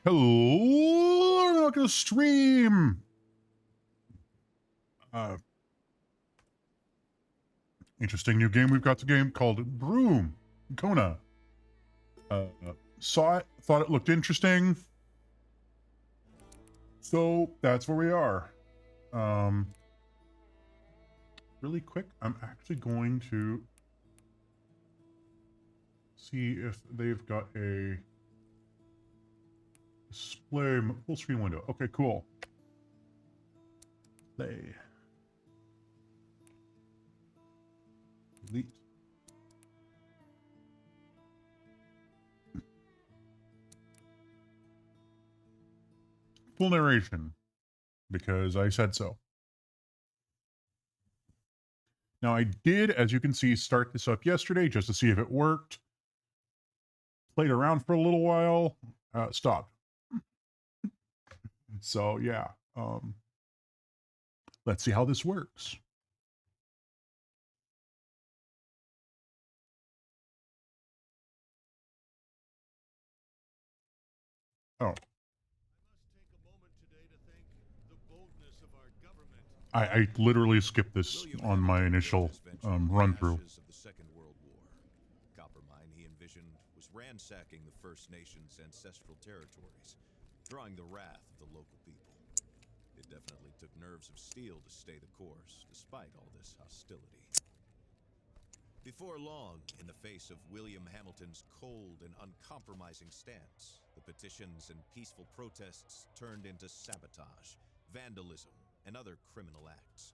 Hello, welcome to the stream. Interesting new game we've got. The game called Brume, Kona. Saw it, thought it looked interesting. So that's where we are. Really quick, I'm actually going to see if they've got a display full screen window. Okay, cool. Play. Delete. Full narration, because I said so. Now I did, as you can see, start this up yesterday just to see if it worked. Played around for a little while, stopped. So yeah, let's see how this works. Oh. I literally skipped this on my initial run-through. He envisioned was ransacking the First Nations' ancestral territories, drawing the wrath of the local people. It definitely took nerves of steel to stay the course, despite all this hostility. Before long, in the face of William Hamilton's cold and uncompromising stance, the petitions and peaceful protests turned into sabotage, vandalism, and other criminal acts.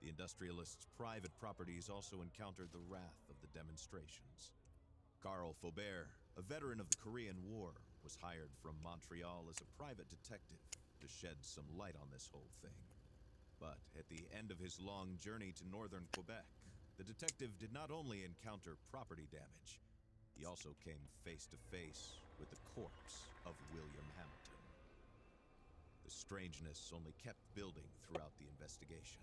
The industrialists' private properties also encountered the wrath of the demonstrations. Carl Faubert, a veteran of the Korean War, was hired from Montreal as a private detective to shed some light on this whole thing. But at the end of his long journey to northern Quebec, the detective did not only encounter property damage, he also came face to face with the corpse of William Hamilton. The strangeness only kept building throughout the investigation.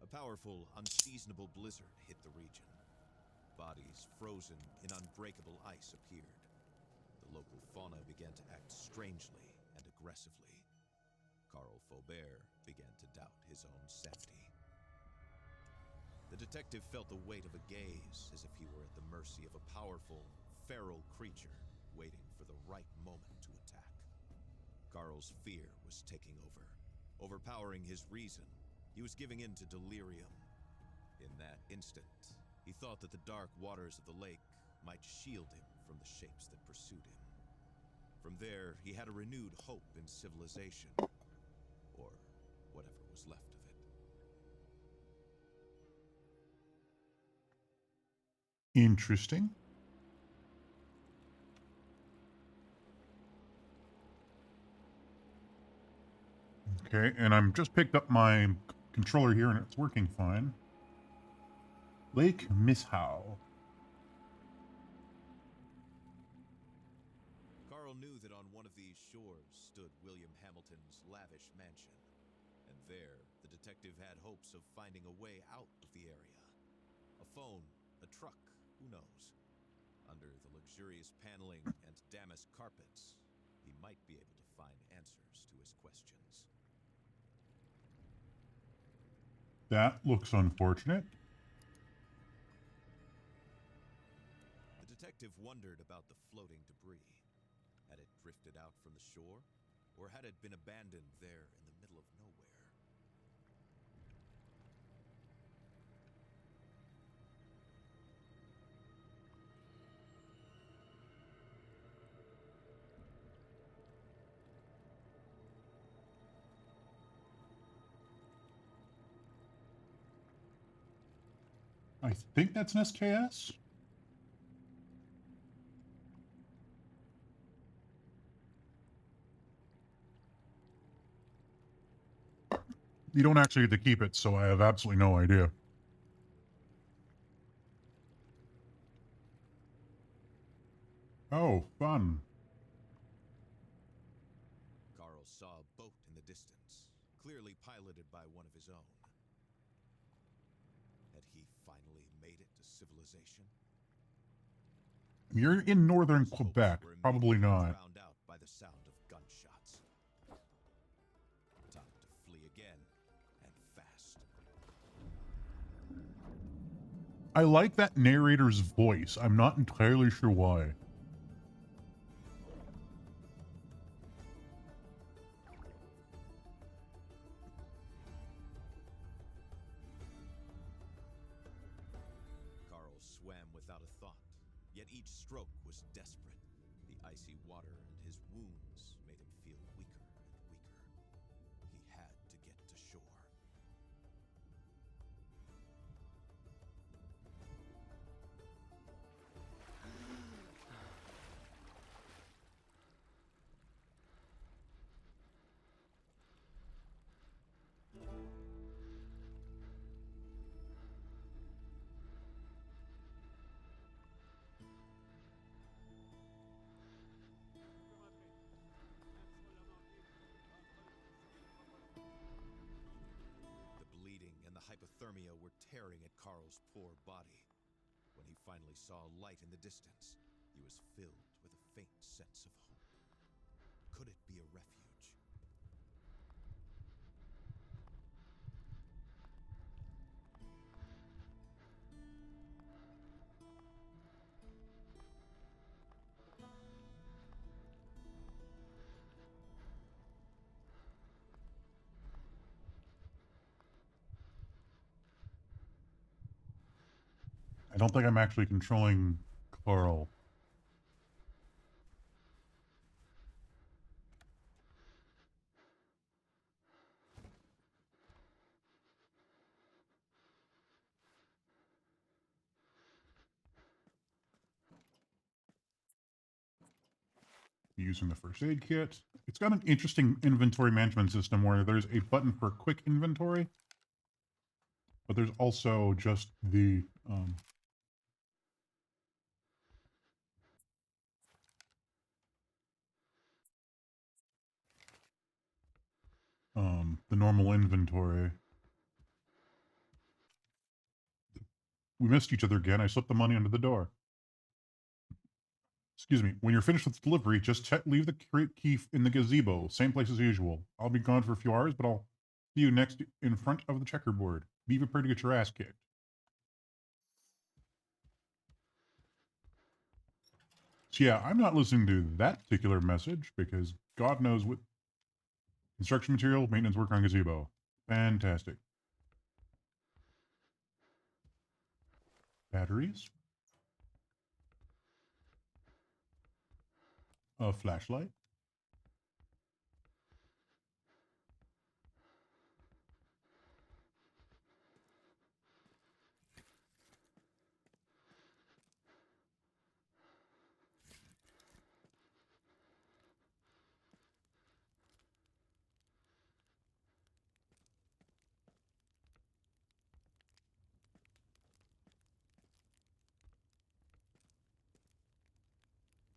A powerful, unseasonable blizzard hit the region. Bodies frozen in unbreakable ice appeared. The local fauna began to act strangely and aggressively. Carl Faubert began to doubt his own sanity. The detective felt the weight of a gaze, as if he were at the mercy of a powerful, feral creature waiting for the right moment to attack. Carl's fear was taking over, overpowering his reason. He was giving in to delirium. In that instant, he thought that the dark waters of the lake might shield him from the shapes that pursued him. From there, he had a renewed hope in civilization, or whatever was left of it. Interesting. Okay, and I'm just picked up my controller here and it's working fine. Lake Mishow. Carl knew that on one of these shores stood William Hamilton's lavish mansion, and there the detective had hopes of finding a way out of the area. A phone, a truck, who knows? Under the luxurious paneling and damask carpets, he might be able to find answers to his questions. That looks unfortunate. The detective wondered about the floating debris. Had it drifted out from the shore, or had it been abandoned there in the middle of nowhere? I think that's an SKS. You don't actually get to keep it, so I have absolutely no idea. Oh, fun. Carl saw a boat in the distance, clearly piloted by one of his own. Had he finally made it to civilization? You're in northern His hopes Quebec. were Probably immediately not. drowned out by the sound of gunfire. gunshots. Time to flee again, and fast. I like that narrator's voice. I'm not entirely sure why. Carl swam without a thought, yet each stroke was desperate. The icy water and his wounds made him feel weaker and weaker. He had to get to shore. The bleeding and the hypothermia were tearing at Carl's poor body. When he finally saw a light in the distance, he was filled with a faint sense of hope. Could it be a refuge? I don't think I'm actually controlling Carl. Using the first aid kit. It's got an interesting inventory management system where there's a button for quick inventory, but there's also just the normal inventory. We missed each other again. I slipped the money under the door. Excuse me. When you're finished with the delivery, just leave the crate key in the gazebo. Same place as usual. I'll be gone for a few hours, but I'll see you next in front of the checkerboard. Be prepared to get your ass kicked. So yeah, I'm not listening to that particular message because God knows what construction material, maintenance work on gazebo. Fantastic. Batteries. A flashlight.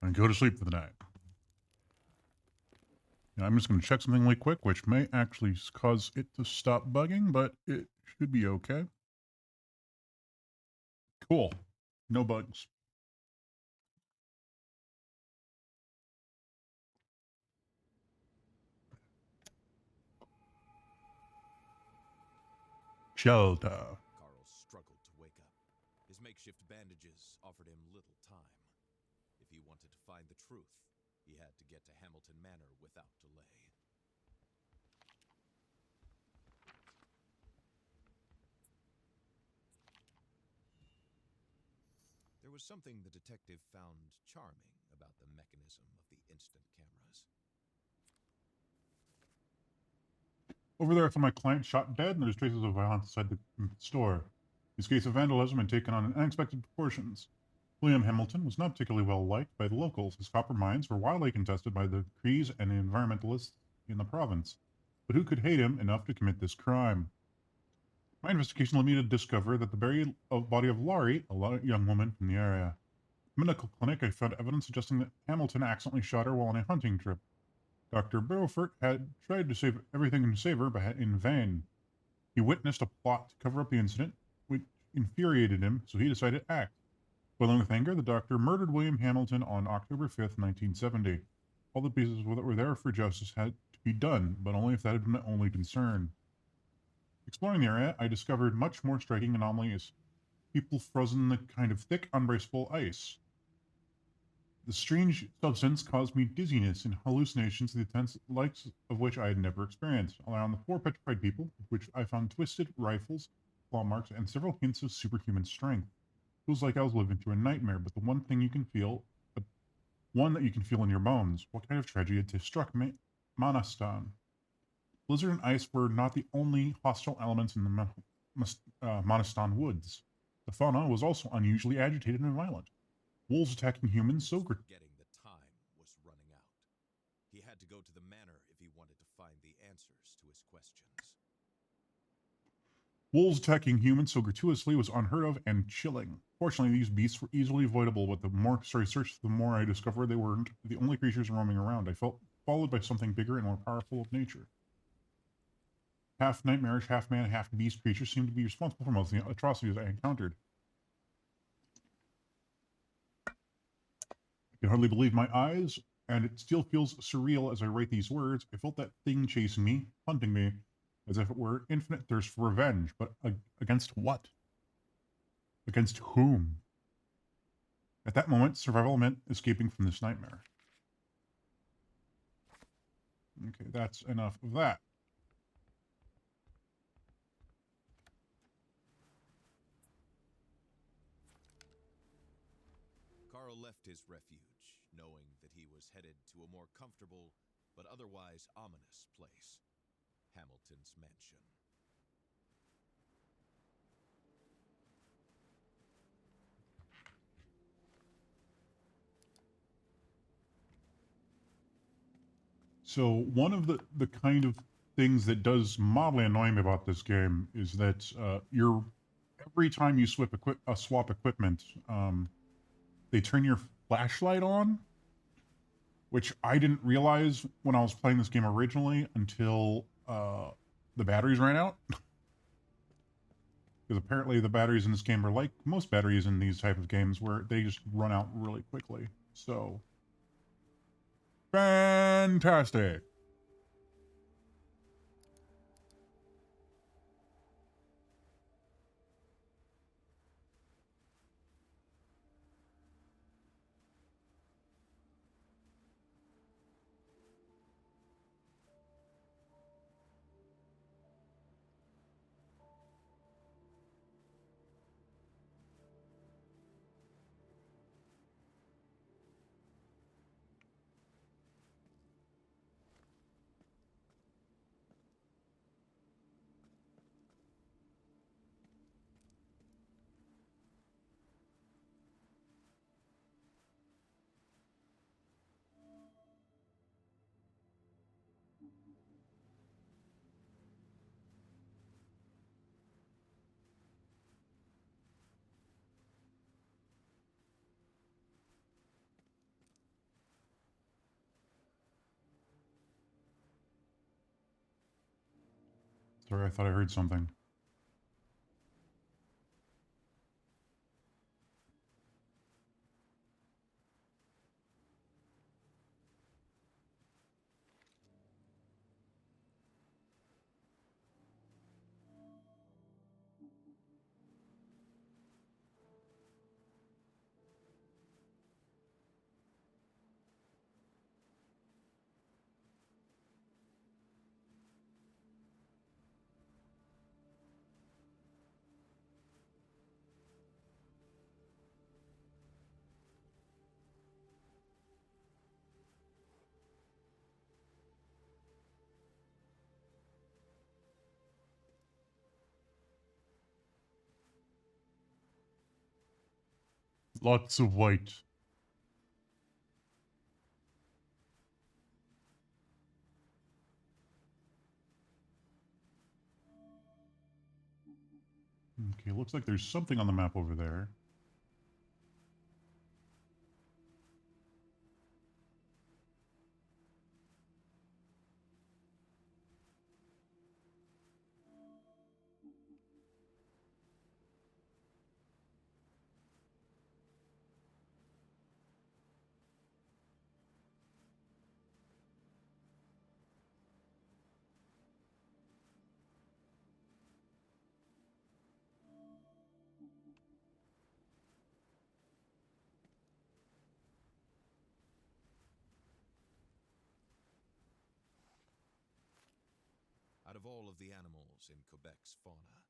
And go to sleep for the night. Now, I'm just going to check something really quick, which may actually cause it to stop bugging, but it should be okay. Cool. No bugs. Shelter. Carl struggled to wake up. His makeshift bandages offered him little time. If he wanted to find the truth, he had to get to Hamilton Manor without delay. There was something the detective found charming about the mechanism of the instant cameras. Over there, I found my client shot dead, and there's traces of violence inside the store. His case of vandalism had taken on unexpected proportions. William Hamilton was not particularly well liked by the locals. His copper mines were wildly contested by the Crees and the environmentalists in the province. But who could hate him enough to commit this crime? My investigation led me to discover that the buried body of Laurie, a young woman from the area. At the medical clinic, I found evidence suggesting that Hamilton accidentally shot her while on a hunting trip. Dr. Beaufort had tried to save everything to save her, but in vain. He witnessed a plot to cover up the incident, which infuriated him, so he decided to act. Boiling with anger, the doctor murdered William Hamilton on October 5th, 1970. All the pieces that were there for justice had to be done, but only if that had been my only concern. Exploring the area, I discovered much more striking anomalies. People frozen in the kind of thick, unbraceable ice. The strange substance caused me dizziness and hallucinations, the intense likes of which I had never experienced. Around the poor petrified people, which I found twisted rifles, claw marks, and several hints of superhuman strength. It was like I was living through a nightmare, but the one thing you can feel, one that you can feel in your bones. What kind of tragedy had struck Manastan? Blizzard and ice were not the only hostile elements in the Manastan woods. The fauna was also unusually agitated and violent. Wolves attacking humans so Forgetting the time was running out. He had to go to the manor if he wanted to find the answers to his questions. Wolves attacking humans so gratuitously was unheard of and chilling. Fortunately, these beasts were easily avoidable, but the more I searched, the more I discovered they weren't the only creatures roaming around. I felt followed by something bigger and more powerful of nature. Half nightmarish, half man, half beast creatures seemed to be responsible for most of the atrocities I encountered. I can hardly believe my eyes, and it still feels surreal as I write these words. I felt that thing chasing me, hunting me, as if it were infinite thirst for revenge. But against what? Against whom? At that moment, survival meant escaping from this nightmare. Okay, that's enough of that. Carl left his refuge, knowing that he was headed to a more comfortable but otherwise ominous place, Hamilton's mansion. So one of the kind of things that does mildly annoy me about this game is that you're every time you swap equipment, they turn your flashlight on, which I didn't realize when I was playing this game originally until the batteries ran out. Because apparently the batteries in this game are like most batteries in these type of games, where they just run out really quickly. So fantastic. Sorry, I thought I heard something. Lots of white. Okay, looks like there's something on the map over there. of all of the animals in Quebec's fauna,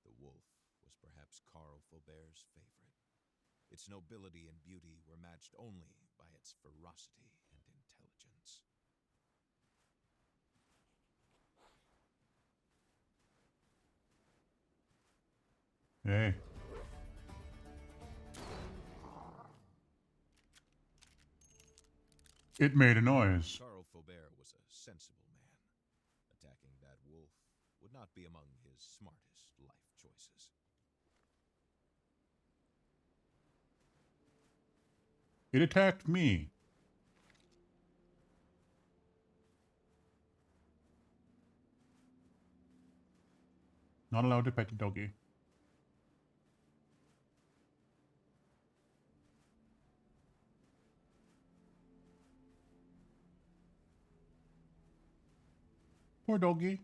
the wolf was perhaps Carl Faubert's favorite. Its nobility and beauty were matched only by its ferocity and intelligence. Hey. It made a noise. Carl Faubert was a sensible man. Attacking that wolf would not be among his smartest life choices. It attacked me. Not allowed to pet the doggy. Poor doggy.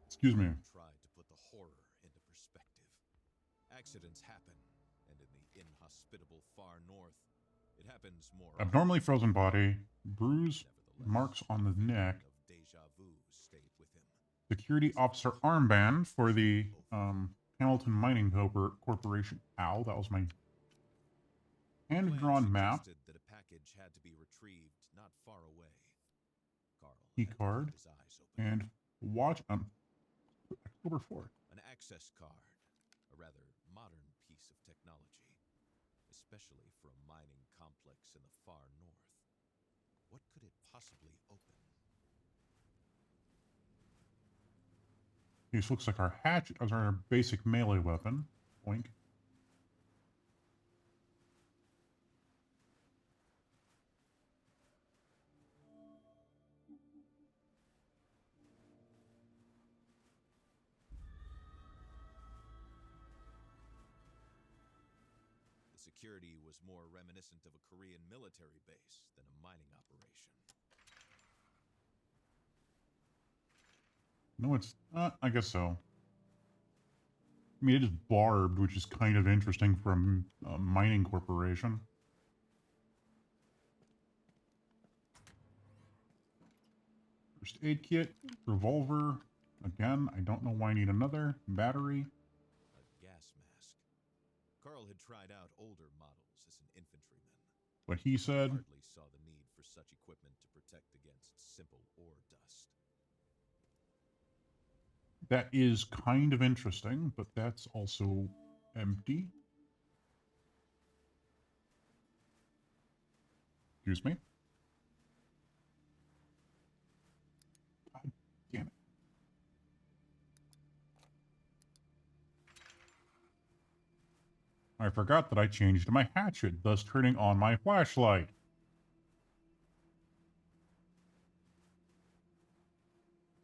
Excuse me. Tried to put the horror into perspective. Accidents happen, and in the inhospitable far north, it happens more often. Abnormally frozen body. Bruise Nevertheless, marks on the neck. feeling of déjà vu stayed with him. Security officer armband for the Hamilton Mining Corporation. Ow, that was my hand-drawn Plan map. suggested that a package had to be retrieved not far away. Carl Key had to card. keep his eyes open. And watch on October 4th. An access card, a rather modern piece of technology, especially for a mining complex in the far north. What could it possibly open? This looks like our hatchet as our basic melee weapon. Boink. The security was more reminiscent of a Korean military base than a mining operation. No, it's not. I guess so. I mean, it is barbed, which is kind of interesting for a mining corporation. First aid kit, revolver. Again, I don't know why I need another. Battery. A gas mask. Carl had tried out older models as an infantryman. What he said. Hardly saw the need for such equipment to protect against simple ore dust. That is kind of interesting, but that's also empty. Excuse me. God damn it. I forgot that I changed my hatchet, thus turning on my flashlight.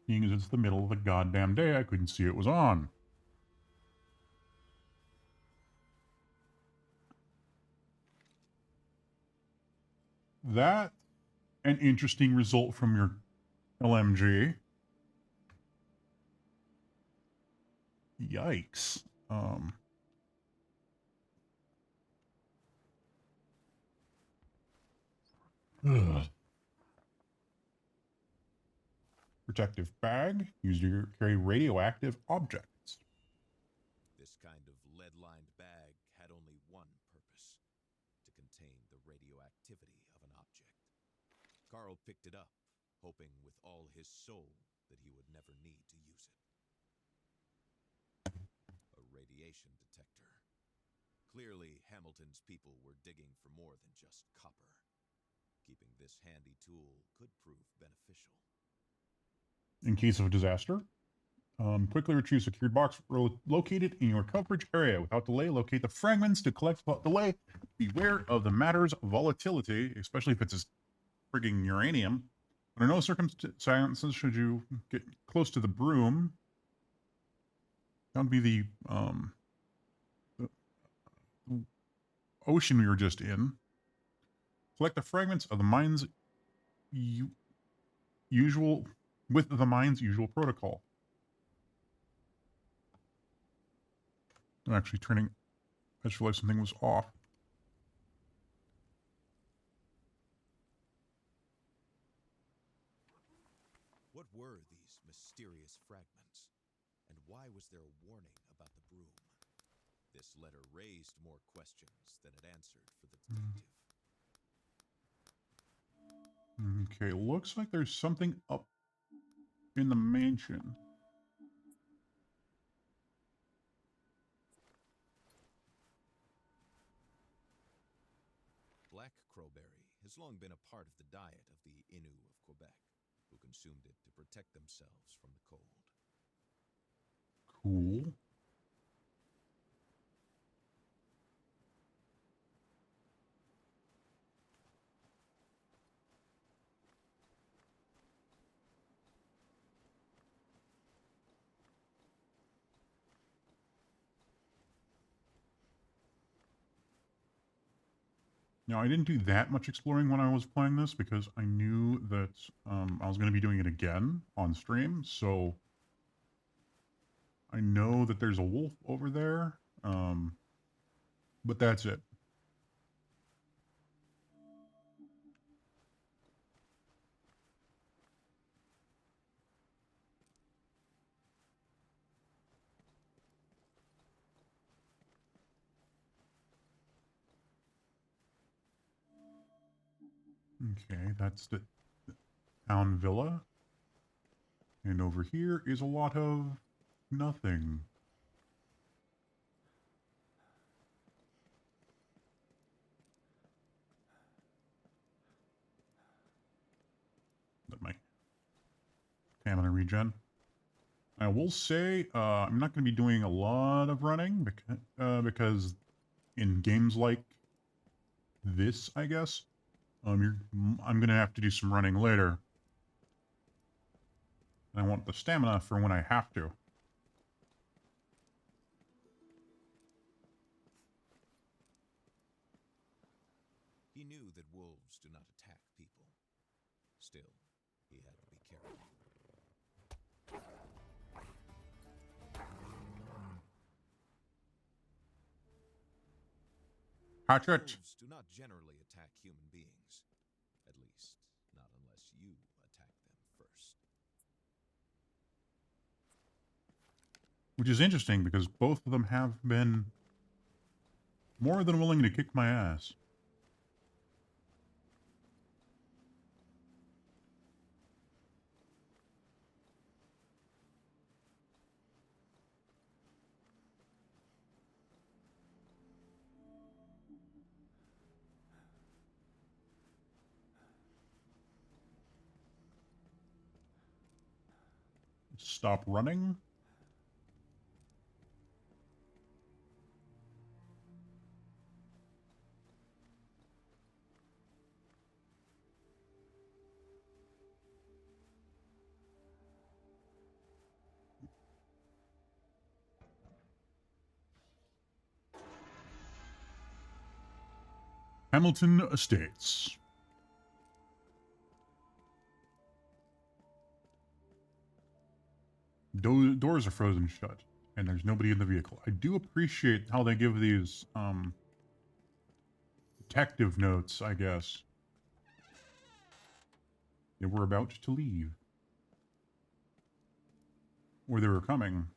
Seeing as it's the middle of the goddamn day, I couldn't see it was on. That, an interesting result from your LMG. Yikes. Ugh. Protective bag, used to carry radioactive objects. This kind of lead-lined bag had only one purpose: to contain the radioactivity of an object. Carl picked it up, hoping with all his soul that he would never need to use it. A radiation detector. Clearly, Hamilton's people were digging for more than just copper. Keeping this handy tool could prove beneficial. In case of a disaster, quickly retrieve secured box located in your coverage area. Without delay, locate the fragments to collect without delay. Beware of the matter's volatility, especially if it's a frigging uranium. Under no circumstances should you get close to the Brume. That would be the ocean we were just in. Collect the fragments of the mine's usual with the mine's usual protocol. I'm actually turning. I just realized something was off. What were these mysterious fragments? And why was there a warning about the Brume? This letter raised more questions than it answered for the detective. Okay, looks like there's something up in the mansion. Black crowberry has long been a part of the diet of the Innu of Quebec, who consumed it to protect themselves from the cold. Cool. Now, I didn't do that much exploring when I was playing this because I knew that I was going to be doing it again on stream. So I know that there's a wolf over there, but that's it. Okay, that's the town villa. And over here is a lot of nothing. Let my stamina regen. I will say I'm not going to be doing a lot of running because in games like this, I guess, I'm going to have to do some running later. And I want the stamina for when I have to. He knew that wolves do not attack people. Still, he had to be careful. Hatchet! Wolves do not generally attack human beings. At least, not unless you attack them first. Which is interesting because both of them have been more than willing to kick my ass. Stop running. Hamilton Estates. Doors are frozen shut, and there's nobody in the vehicle. I do appreciate how they give these detective notes, I guess. They were about to leave. Or they were coming.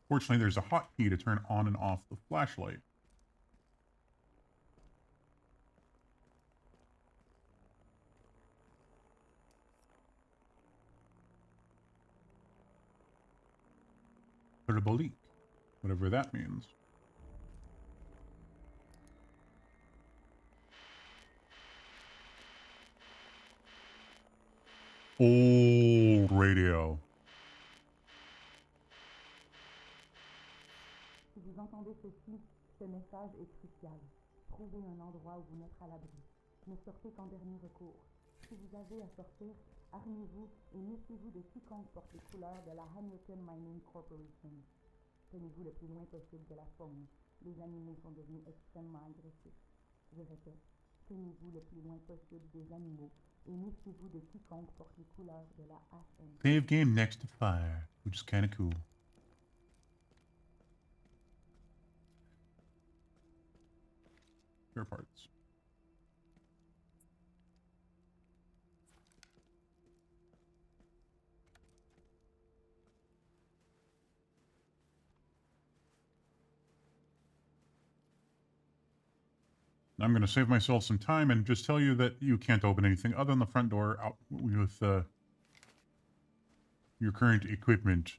Fortunately, there's a hotkey to turn on and off the flashlight. Parabolique, whatever that means. Old radio. Si vous entendez ceci, ce message est crucial. Trouvez un endroit où vous mettre à l'abri. Ne sortez qu'en dernier recours. Si vous avez à sortir, armez-vous et méfiez-vous de quiconque porte les couleurs de la Hamilton Mining Corporation. Tenez-vous le plus loin possible de la faune. Les animaux sont devenus extrêmement agressifs. Je répète, tenez-vous le plus loin possible des animaux et méfiez-vous de quiconque porte les couleurs de la HM. Save game next to fire, which is kind of cool. Spare parts. I'm going to save myself some time and just tell you that you can't open anything other than the front door out with your current equipment.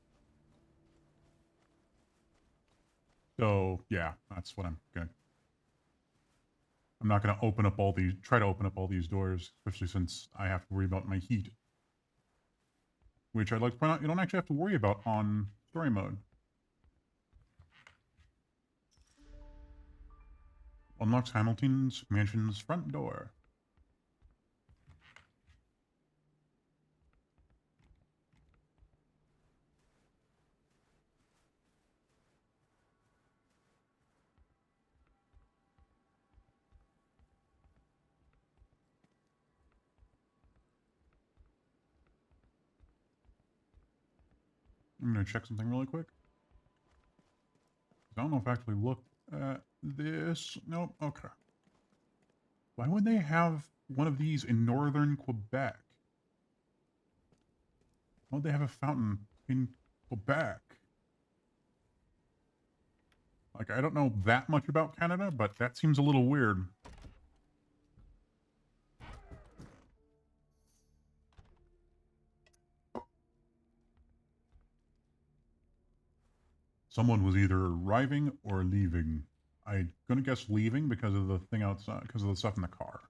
So, yeah, that's what I'm going to... I'm not going to try to open up all these doors, especially since I have to worry about my heat. Which I'd like to point out, you don't actually have to worry about on story mode. Unlocks Hamilton's mansion's front door. I'm going to check something really quick. I don't know if I actually looked at this. Nope. Okay. Why would they have one of these in northern Quebec? Why would they have a fountain in Quebec? Like, I don't know that much about Canada, but that seems a little weird. Someone was either arriving or leaving. I'm gonna guess leaving because of the thing outside, because of the stuff in the car.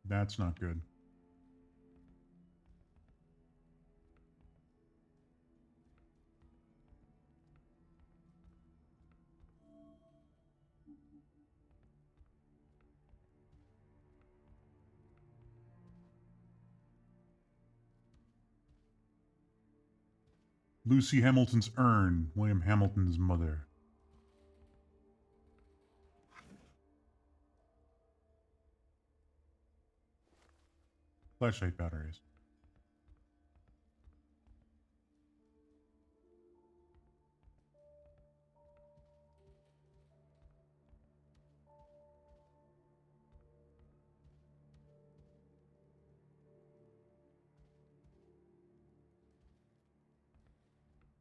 That's not good. Lucy Hamilton's urn, William Hamilton's mother. Flashlight batteries.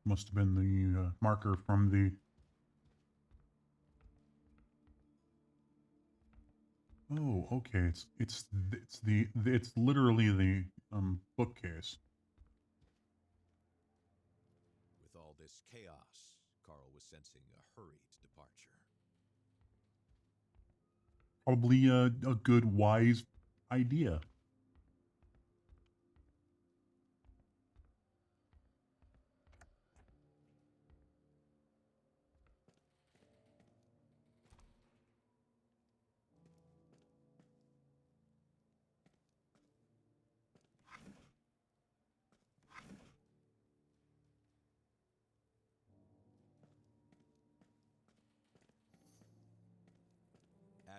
Must have been the marker from the... Oh, okay. It's literally the bookcase. With all this chaos, Carl was sensing a hurried departure. Probably a good, wise idea.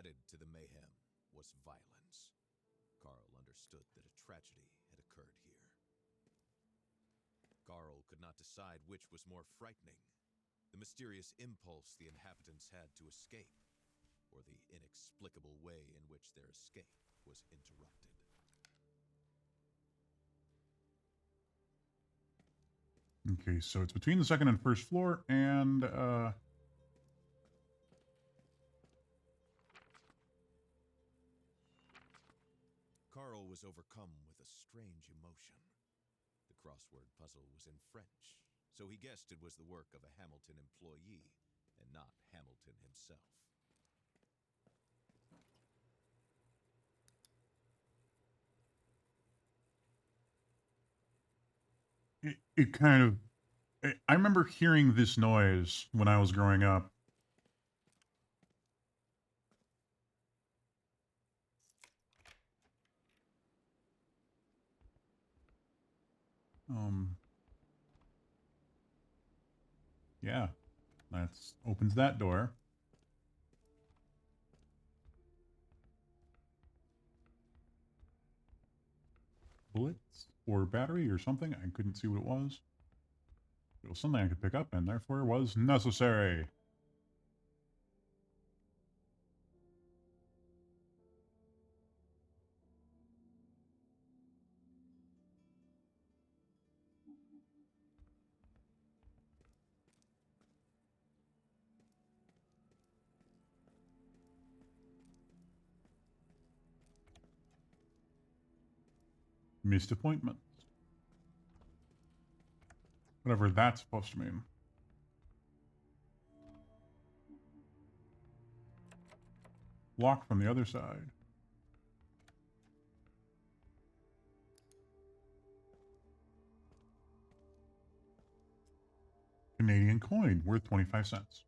Added to the mayhem was violence. Carl understood that a tragedy had occurred here. Carl could not decide which was more frightening, the mysterious impulse the inhabitants had to escape, or the inexplicable way in which their escape was interrupted. Okay, so it's between the second and first floor, and Carl was overcome with a strange emotion. The crossword puzzle was in French, so he guessed it was the work of a Hamilton employee and not Hamilton himself. It kind of... I remember hearing this noise when I was growing up. Yeah, that's opens that door. Bullets or battery or something. I couldn't see what it was. It was something I could pick up and therefore was necessary. Missed appointments. Whatever that's supposed to mean. Locked from the other side. Canadian coin worth 25 cents.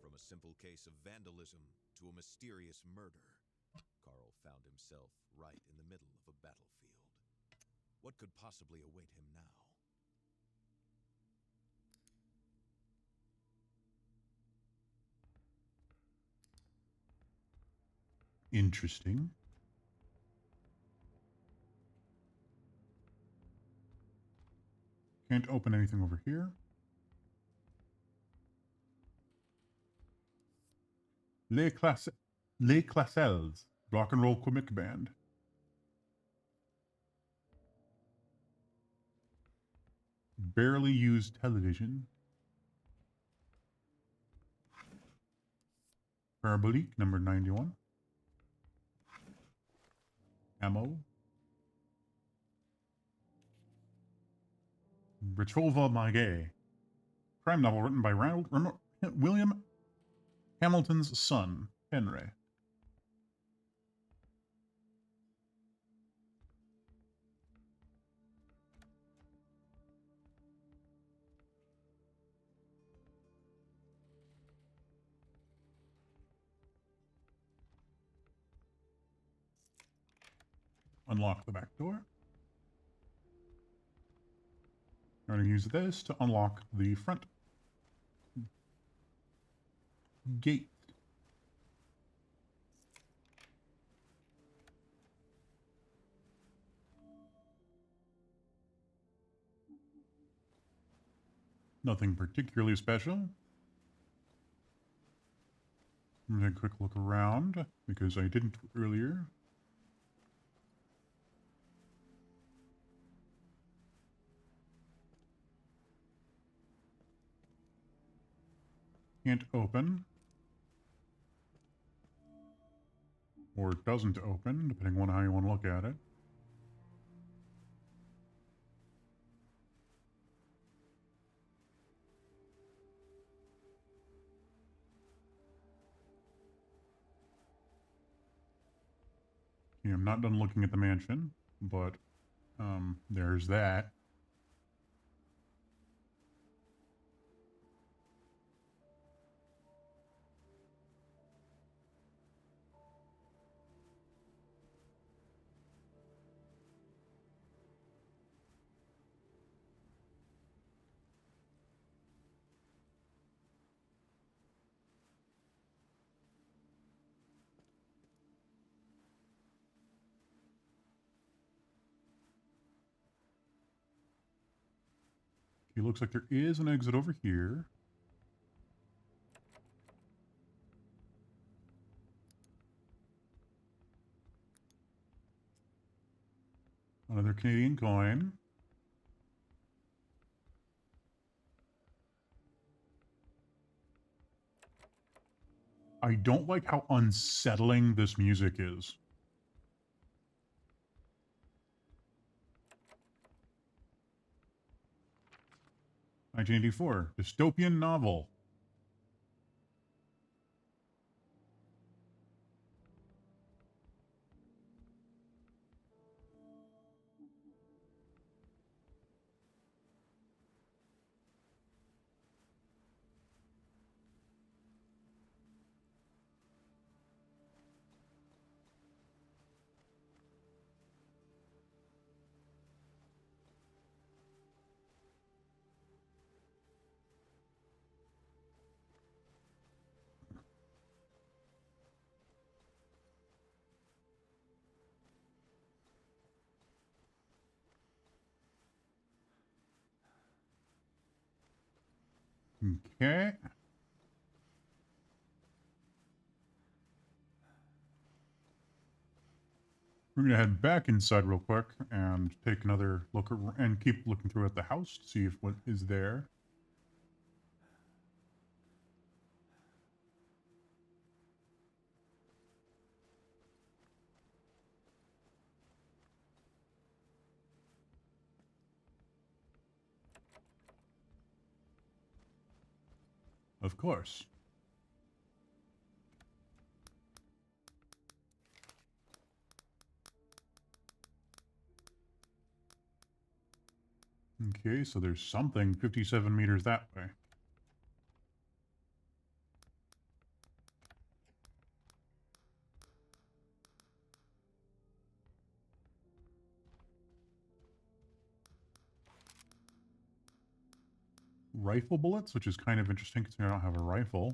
From a simple case of vandalism to a mysterious murder, Carl found himself right in the middle of a battlefield. What could possibly await him now? Interesting. Can't open anything over here. Les Classels, rock and roll comic band. Barely used television. Parabolique, number 91. Ammo. Retrova Mague. Crime novel written by William Hamilton's son, Henry. Unlock the back door. I'm going to use this to unlock the front gate. Nothing particularly special. I'm going to take a quick look around because I didn't earlier. Can't open. Or it doesn't open, depending on how you want to look at it. Yeah, I'm not done looking at the mansion, but there's that. It looks like there is an exit over here. Another Canadian coin. I don't like how unsettling this music is. (1984) dystopian novel. Okay. We're going to head back inside real quick and take another look and keep looking through at the house to see if what is there. Of course. Okay, so there's something 57 meters that way. Rifle bullets, which is kind of interesting because I don't have a rifle.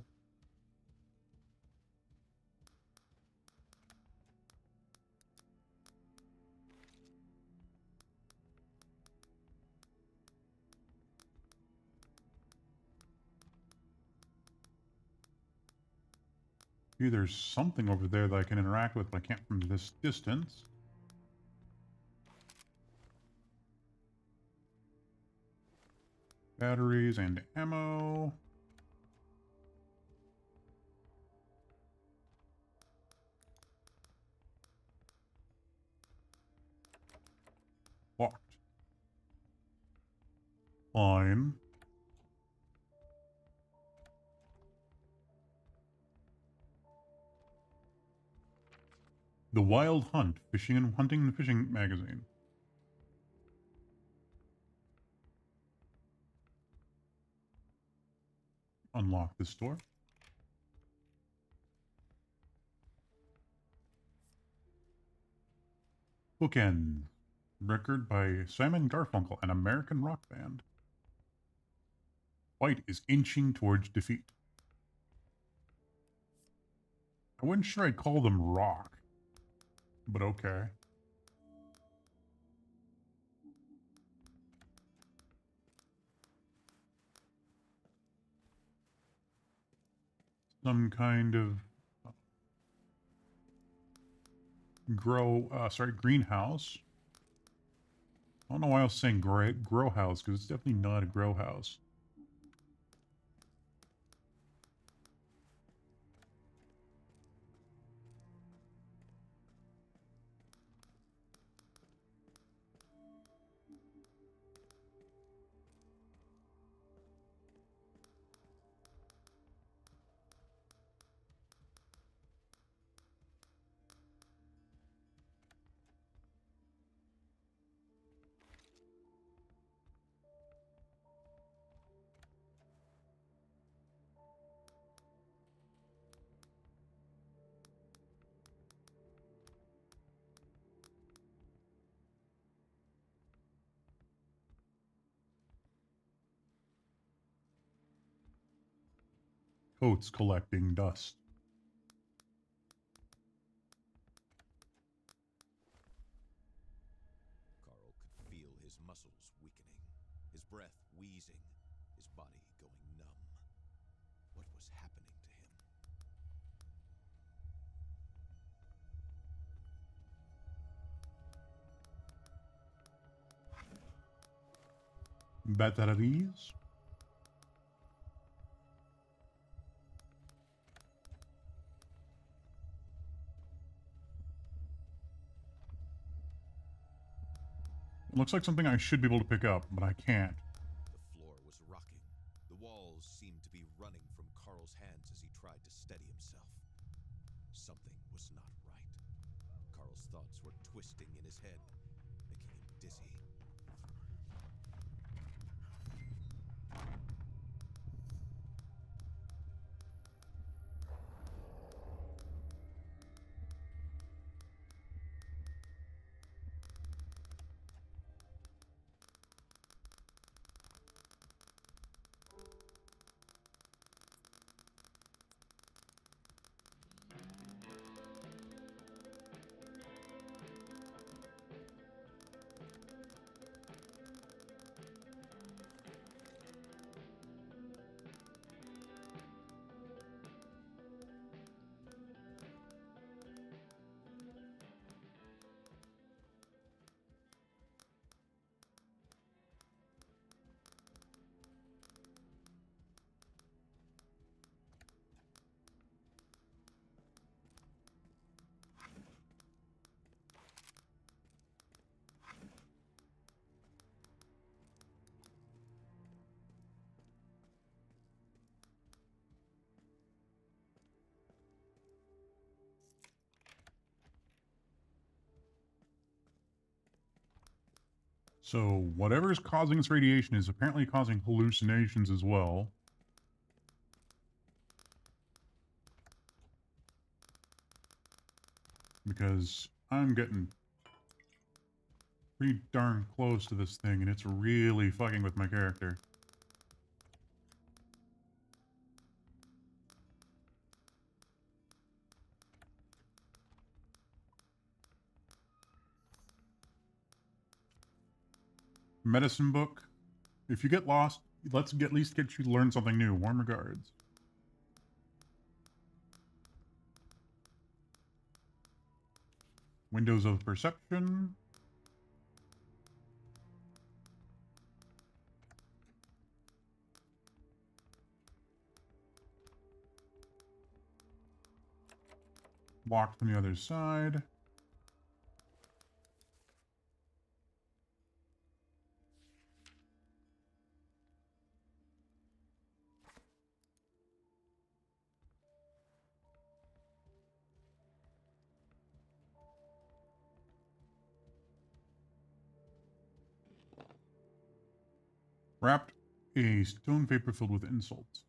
Maybe there's something over there that I can interact with, but I can't from this distance. Batteries and ammo. Locked. Fine. The Wild Hunt, Fishing and Hunting and Fishing magazine. Unlock this door. Bookends. Record by Simon Garfunkel, an American rock band. White is inching towards defeat. I wasn't sure I'd call them rock, but okay. Some kind of greenhouse. I don't know why I was saying grow house, because it's definitely not a grow house. Coats collecting dust. Carl could feel his muscles weakening, his breath wheezing, his body going numb. What was happening to him? batteries. It looks like something I should be able to pick up, but I can't. The floor was rocking. The walls seemed to be running from Carl's hands as he tried to steady himself. Something was not right. Carl's thoughts were twisting in his head, making him dizzy. So whatever is causing this radiation is apparently causing hallucinations as well. Because I'm getting pretty darn close to this thing, and it's really fucking with my character. Medicine book. If you get lost, let's at least get you to learn something new. Warm regards. Windows of perception. Walk from the other side. Wrapped a stone paper filled with insults.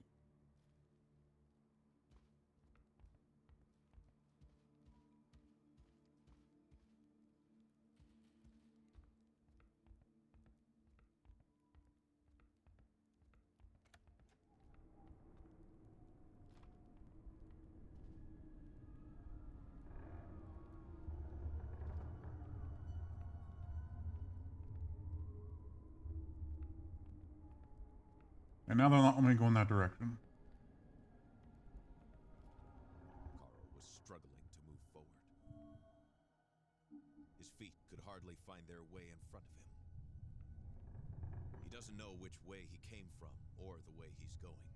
And now they're not letting me go in that direction. Carl was struggling to move forward. His feet could hardly find their way in front of him. He doesn't know which way he came from or the way he's going.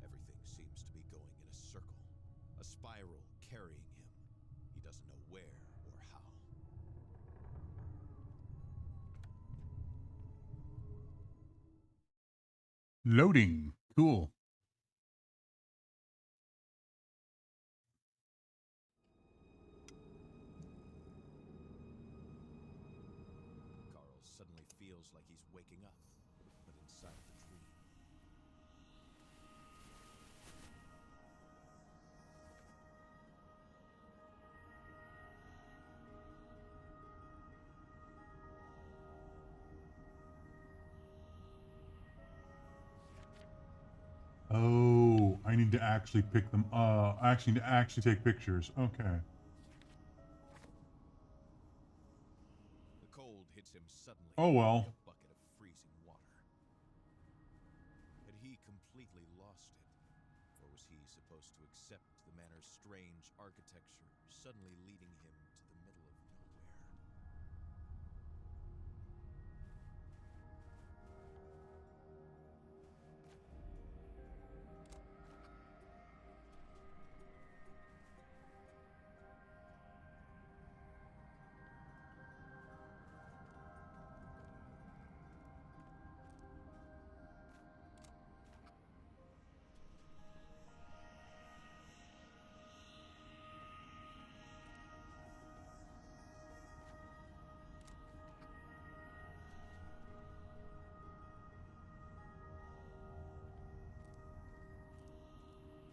Everything seems to be going in a circle, a spiral carrying him. He doesn't know where or how. Loading. Cool. Carl suddenly feels like he's waking up, but inside of a dream. Oh, I need to actually pick them. I actually need to actually take pictures. Okay. The cold hits him suddenly. Oh, well. Like a bucket of freezing water. Had he completely lost it? Or was he supposed to accept the manor's strange architecture, suddenly leading him to the middle of nowhere?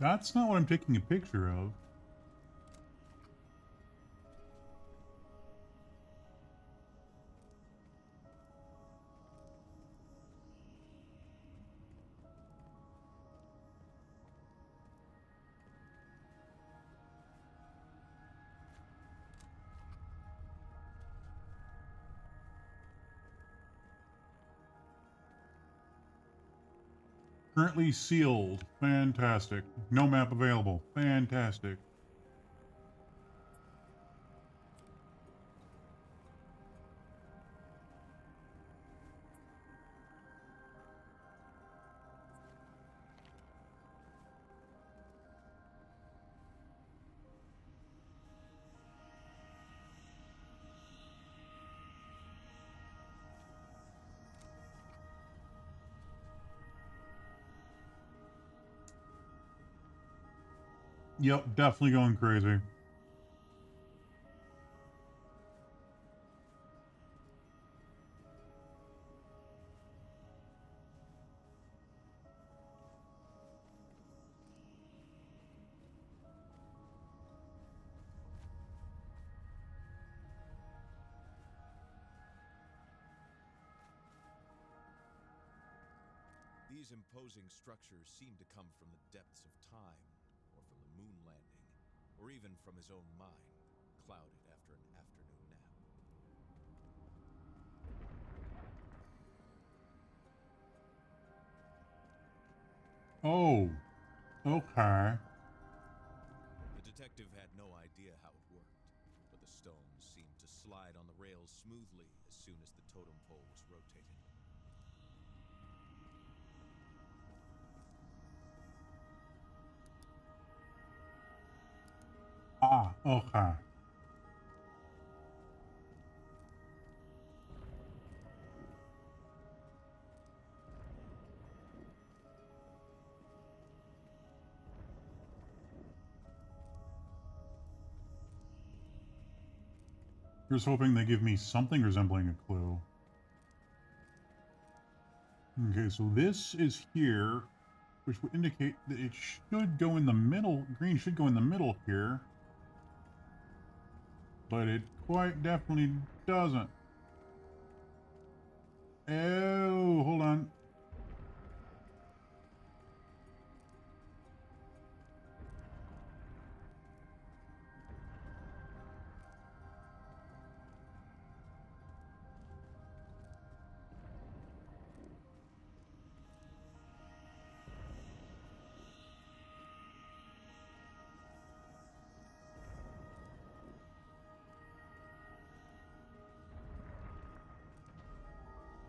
That's not what I'm taking a picture of. Currently sealed. Fantastic. No map available. Fantastic. Yep, definitely going crazy. These imposing structures seem to come from the depths of time, or from the moon landing, or even from his own mind, clouded after an afternoon nap. Oh, okay. The detective had no idea how it worked, but the stones seemed to slide on the rails smoothly as soon as the totem pole was rotating. Ah, okay. Here's hoping they give me something resembling a clue. Okay, so this is here, which would indicate that it should go in the middle. Green should go in the middle here. But it quite definitely doesn't. Oh, hold on.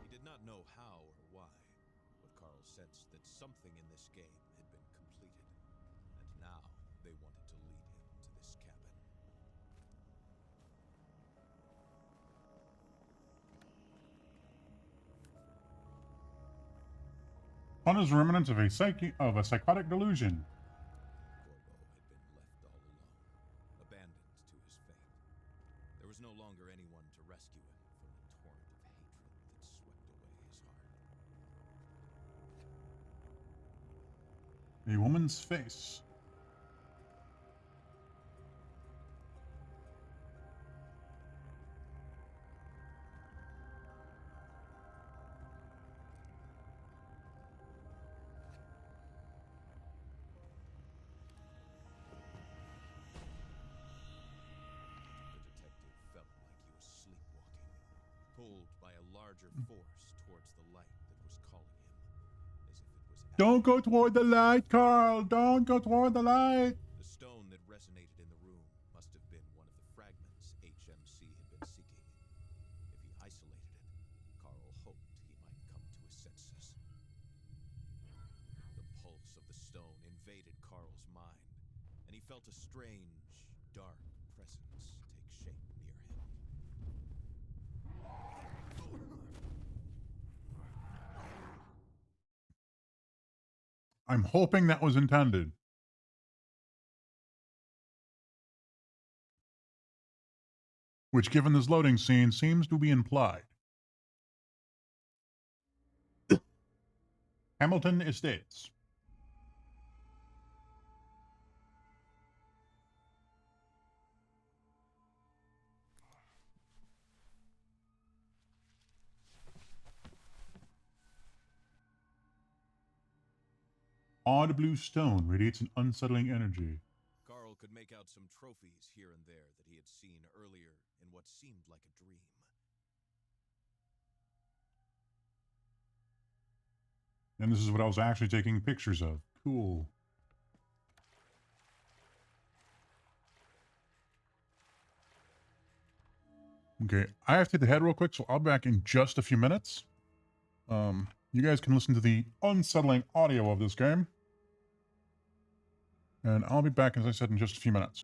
He did not know how or why, but Carl sensed that something in this game had been completed, and now they wanted to lead him to this cabin. Kona's remnants of a psychotic delusion. Corvo had been left all alone, abandoned to his fate. There was no longer anyone to rescue him from the torrent of hatred that swept away his heart. A woman's face. The detective felt like he was sleepwalking, pulled by a larger force towards the light that was calling him, as if it was Don't go asking toward the him to light, Carl. Don't go toward the light. The stone that resonated in the room must have been one of the fragments HMC had been seeking. If he isolated it, Carl hoped he might come to his senses. The pulse of the stone invaded Carl's mind, and he felt a strange, dark presence take shape near him. I'm hoping that was intended. Which, given this loading scene, seems to be implied. Hamilton Estates. odd blue stone radiates an unsettling energy. Carl could make out some trophies here and there that he had seen earlier in what seemed like a dream. And this is what I was actually taking pictures of. Cool. Okay, I have to hit the head real quick, so I'll be back in just a few minutes. You guys can listen to the unsettling audio of this game. And I'll be back, as I said, in just a few minutes.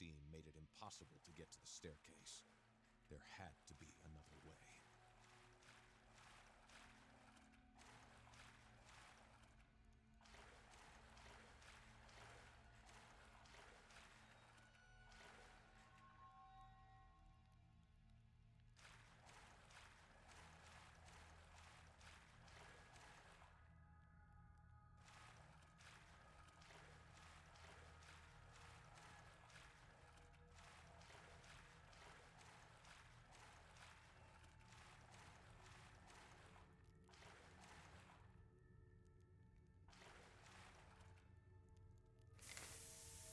steam made it impossible to get to the staircase. There had to be another way.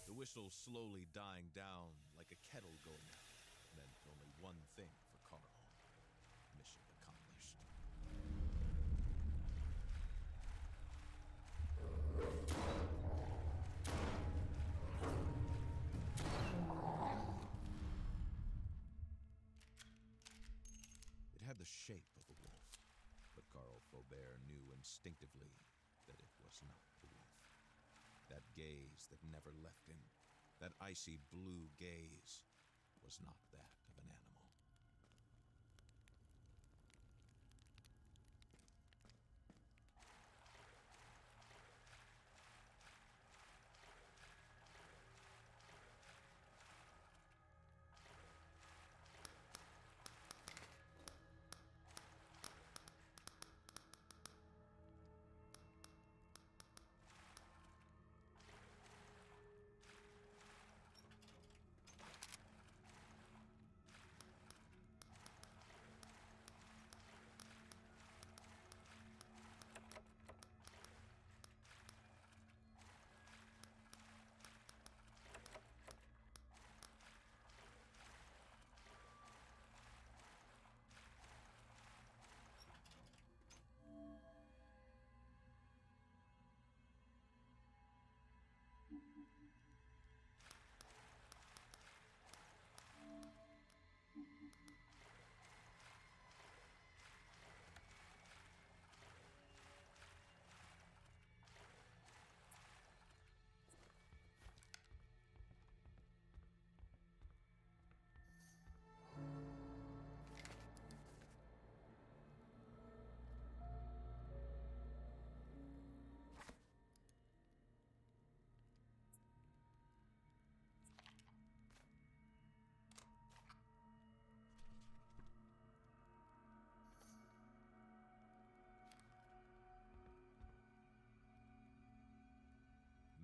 The whistle slowly dying down like a kettle going out, meant only one thing for Carl. Mission accomplished. It had the shape of a wolf, but Carl Faubert knew instinctively that it was not the wolf. That gaze that never left him, that icy blue gaze, was not that of an animal.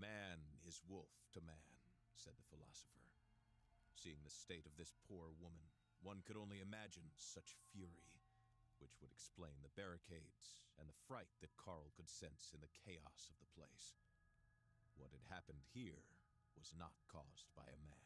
Man is wolf to man, said the philosopher. Seeing the state of this poor woman, one could only imagine such fury, which would explain the barricades and the fright that Carl could sense in the chaos of the place. What had happened here was not caused by a man.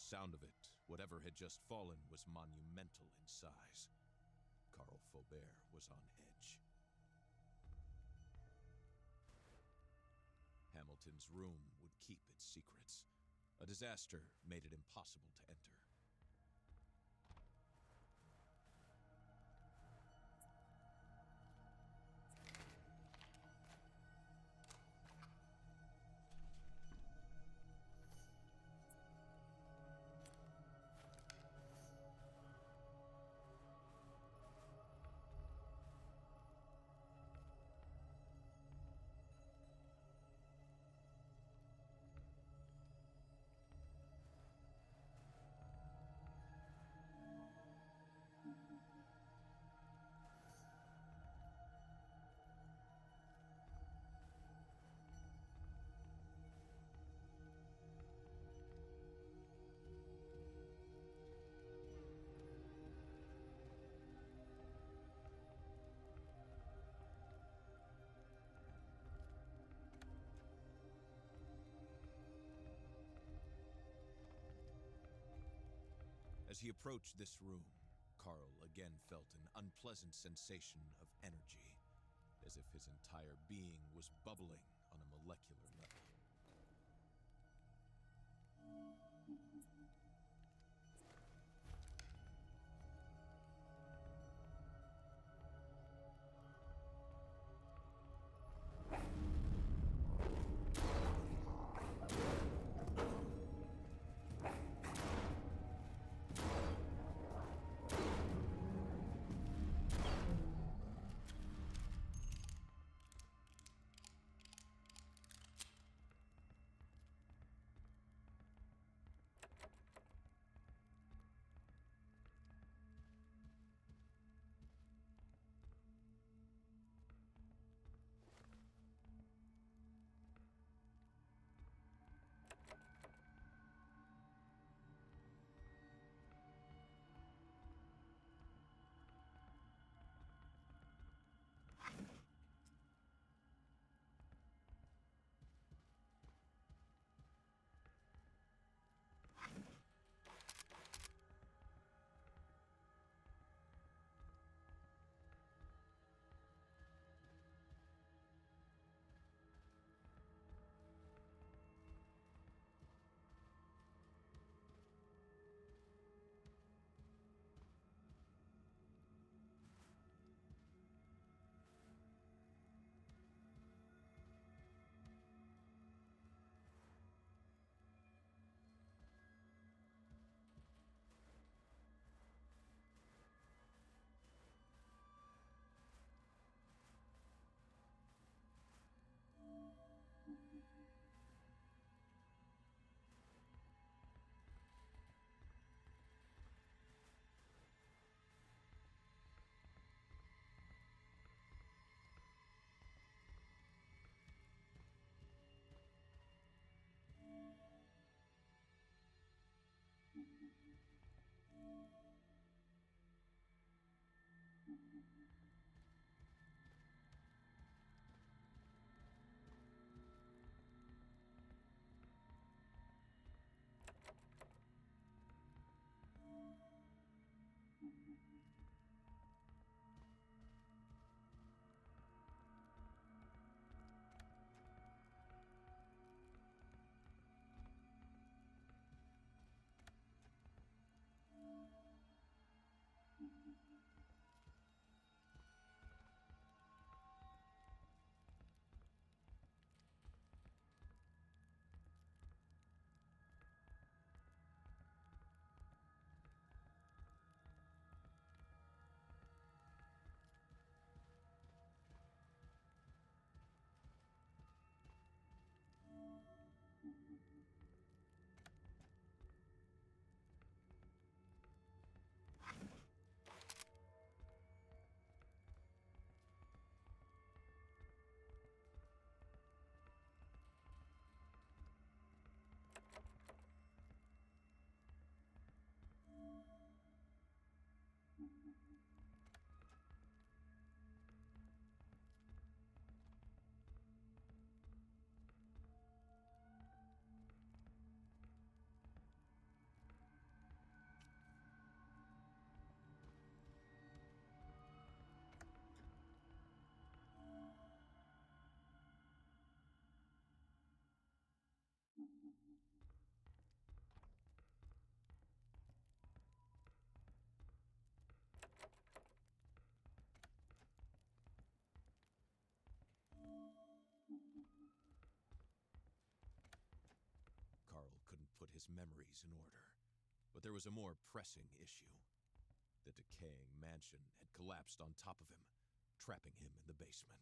sound of it, whatever had just fallen was monumental in size. Carl Faubert was on edge. Hamilton's room would keep its secrets. A disaster made it impossible to enter. As he approached this room, Carl again felt an unpleasant sensation of energy, as if his entire being was bubbling on a molecular level. his memories in order. But there was a more pressing issue. The decaying mansion had collapsed on top of him, trapping him in the basement.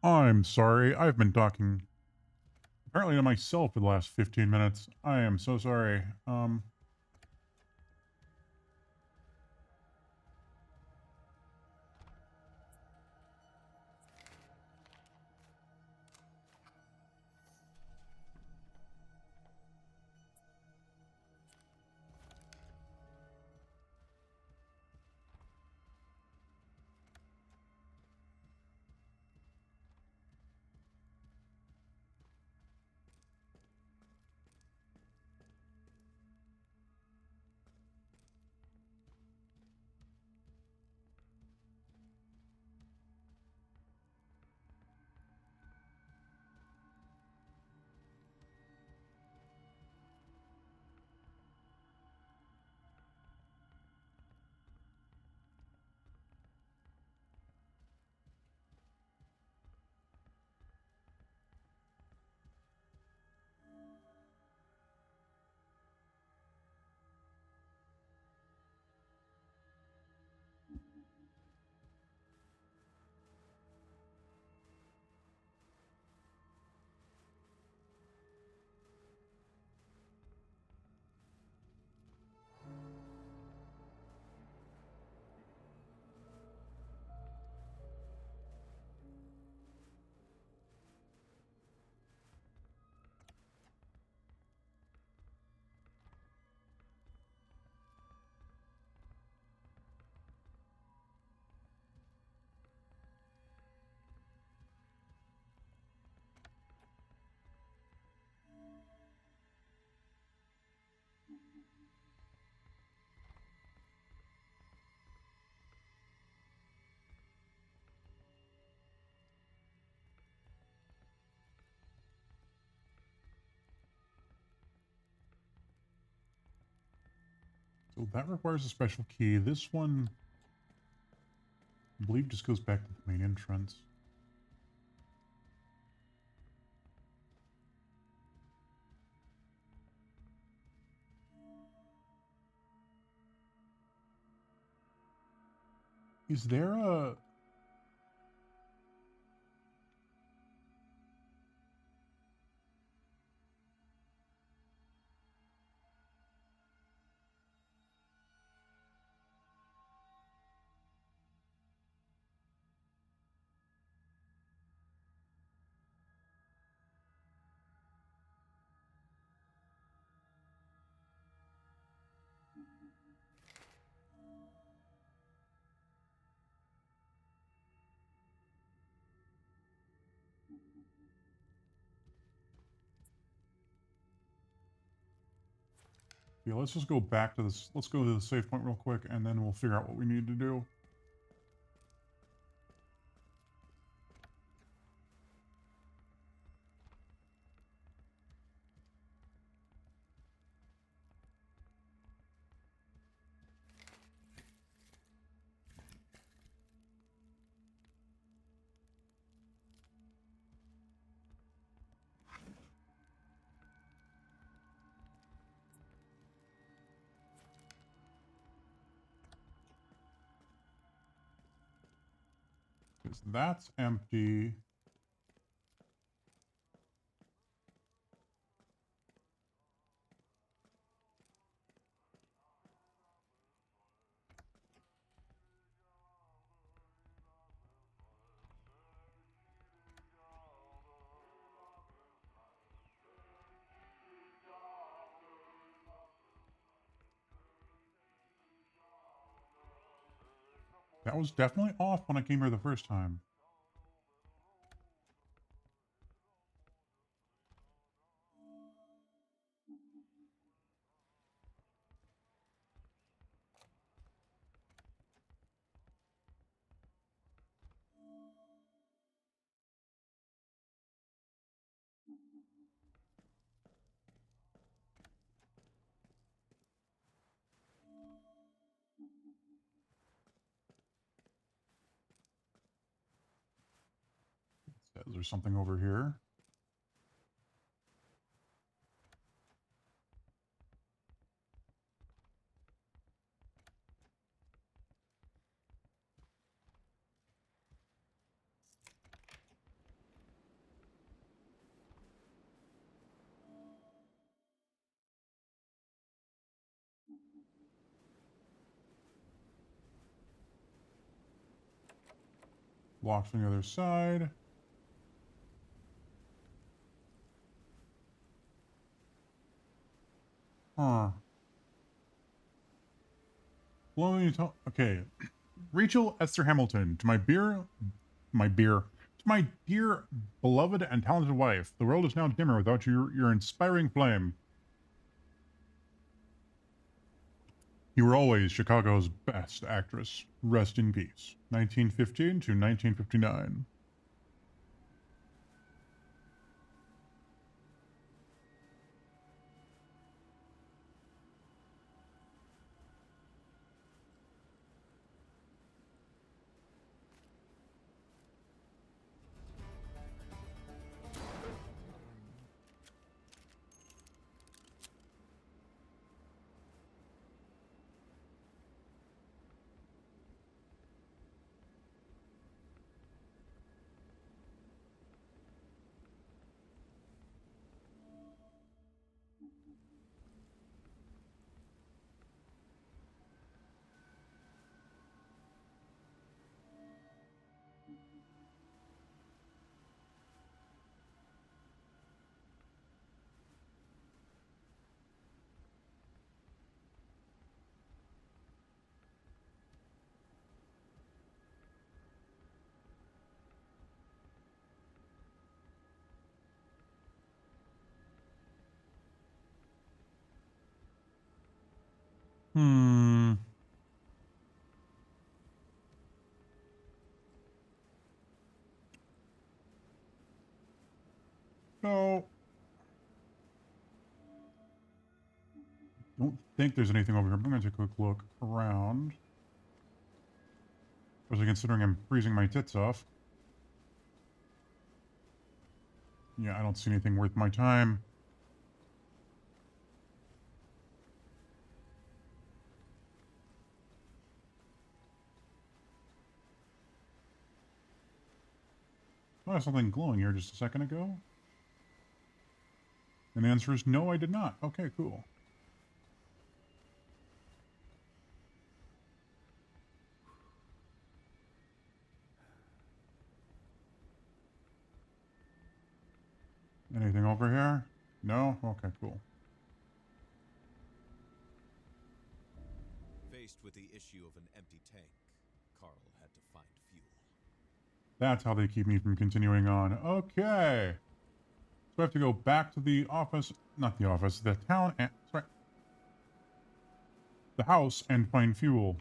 I'm sorry, I've been talking apparently to myself for the last 15 minutes. I am so sorry. So that requires a special key. This one, I believe, just goes back to the main entrance. Is there a... Yeah, let's just go back to this. Let's go to the save point real quick, and then we'll figure out what we need to do. Because that's empty. That was definitely off when I came here the first time. Is there something over here? Locked on the other side. Huh. Okay. Rachel Esther Hamilton, to to my dear, beloved, and talented wife, the world is now dimmer without your inspiring flame. You were always Chicago's best actress. Rest in peace. 1915 to 1959. Hmm. No. Don't think there's anything over here, but I'm going to take a quick look around. Especially considering I'm freezing my tits off. Yeah, I don't see anything worth my time. I saw something glowing here just a second ago. And the answer is no, I did not. Okay, cool. Anything over here? No? Okay, cool. Faced with the issue of an empty tank, Carl had to find fuel. That's how they keep me from continuing on. Okay. So I have to go back to the office. Not the office, the town and... Sorry. The house and find fuel.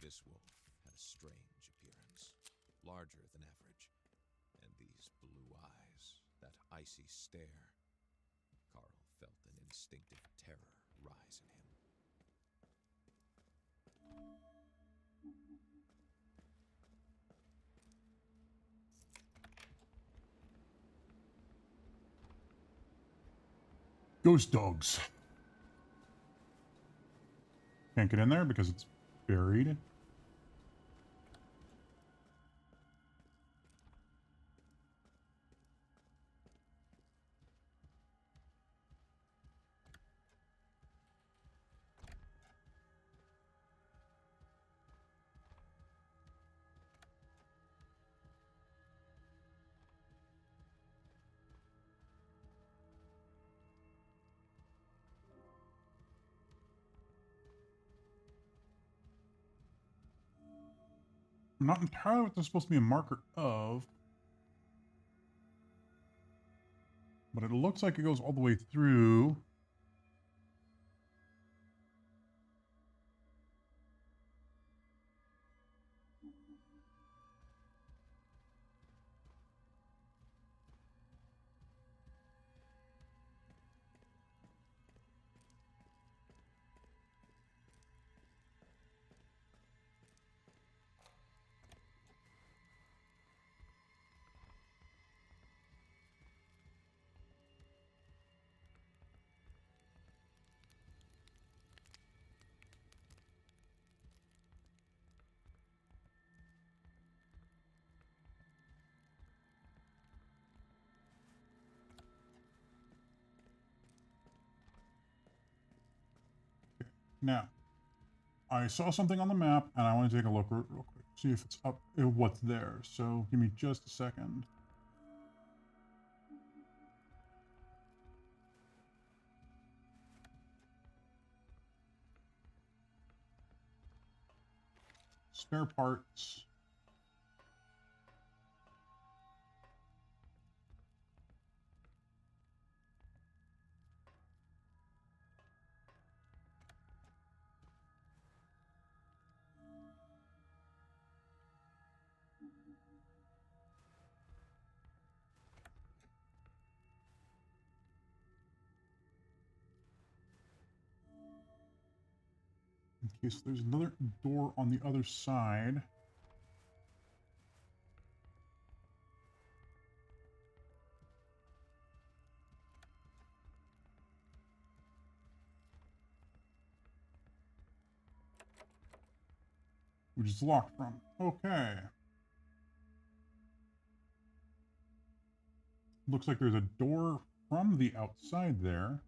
This wolf had a strange appearance, larger than average, and these blue eyes, that icy stare. Carl felt an instinctive terror rise in him. Ghost dogs. Can't get in there because it's buried. I'm not entirely what this is supposed to be a marker of. But it looks like it goes all the way through. Now, I saw something on the map, and I want to take a look real quick. See if it's up, what's there. So give me just a second. Spare parts. Okay, so there's another door on the other side. Which is locked from. Okay. Looks like there's a door from the outside there,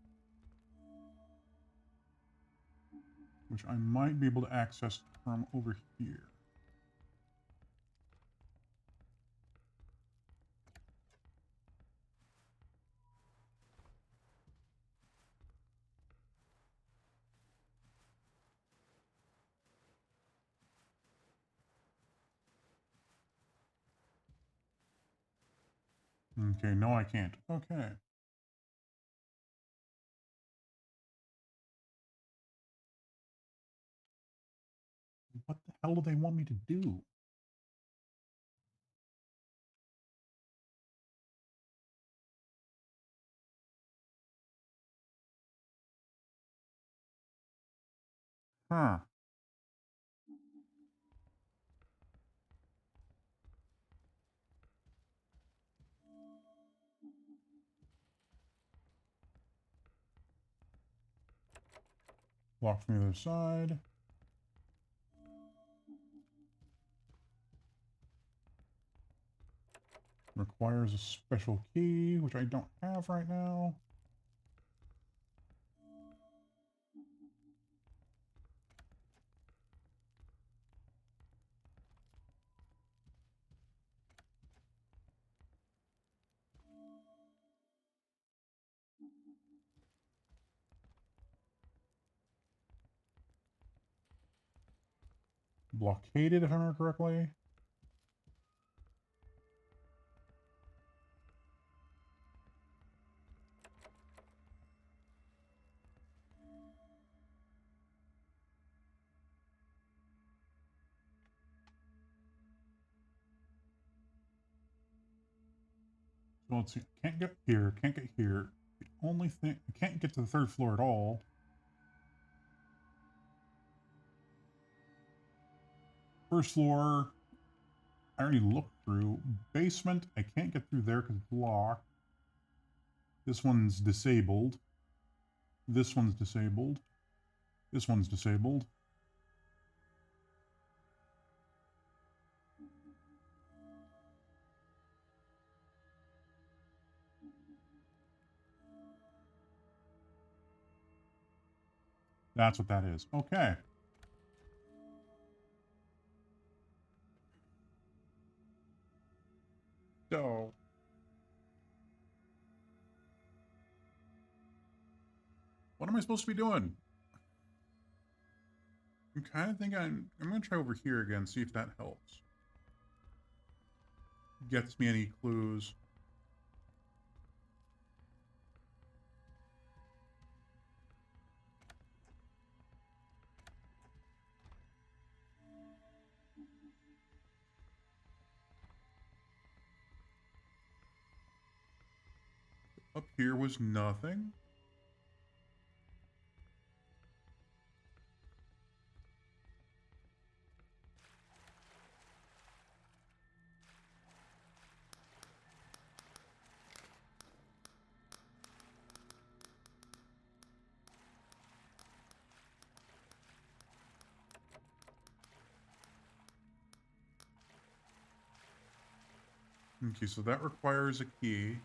which I might be able to access from over here. Okay, no, I can't. Okay. What the hell do they want me to do? Huh. Walk from the other side. Requires a special key, which I don't have right now. Blockaded, if I remember correctly. So let's see. Can't get here. Can't get here. The only thing I can't get to the third floor at all. First floor, I already looked through. Basement, I can't get through there because it's locked. This one's disabled. This one's disabled. This one's disabled. That's what that is. Okay. So, what am I supposed to be doing? I'm kind of thinking I'm going to try over here again, see if that helps. Gets me any clues. Up here was nothing. Okay, so that requires a key.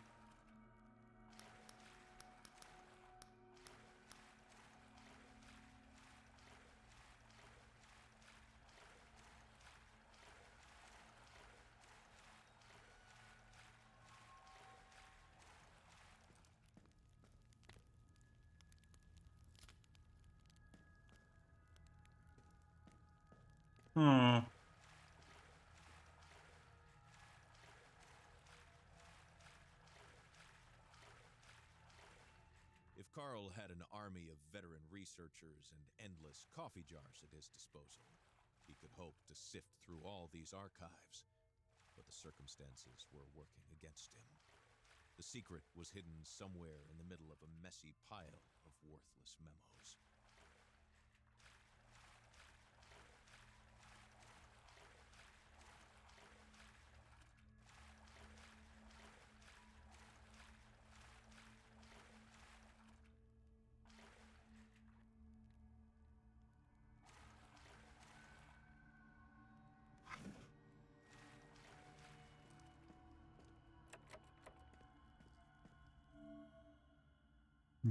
Huh. If Carl had an army of veteran researchers and endless coffee jars at his disposal, he could hope to sift through all these archives. But the circumstances were working against him. The secret was hidden somewhere in the middle of a messy pile of worthless memos.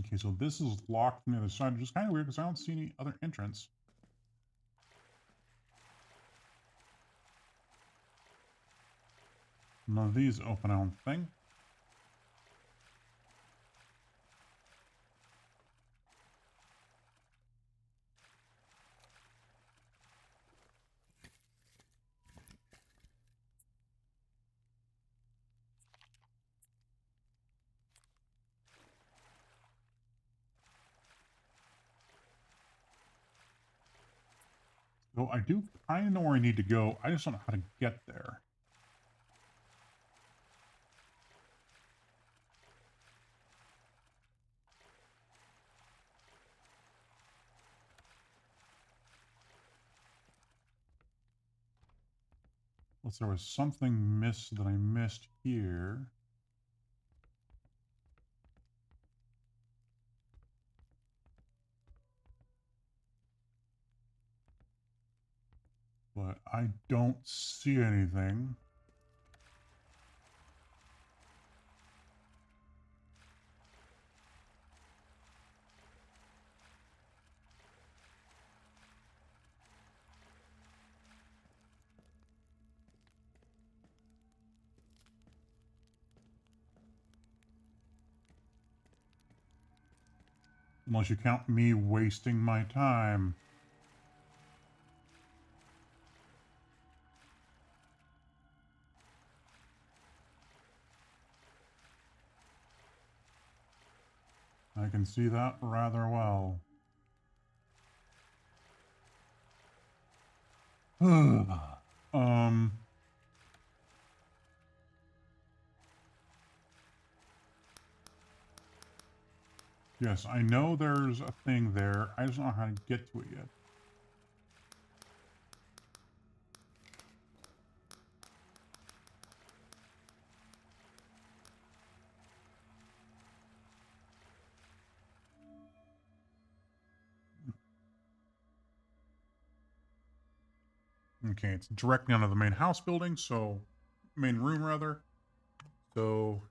Okay, so this is locked from the other side, which is kind of weird because I don't see any other entrance. None of these open, I don't think. So I do kind of know where I need to go. I just don't know how to get there. Unless there was something that I missed here. But I don't see anything. Unless you count me wasting my time. I can see that rather well. Yes, I know there's a thing there. I just don't know how to get to it yet. Okay, it's directly under the main house building, so main room rather. So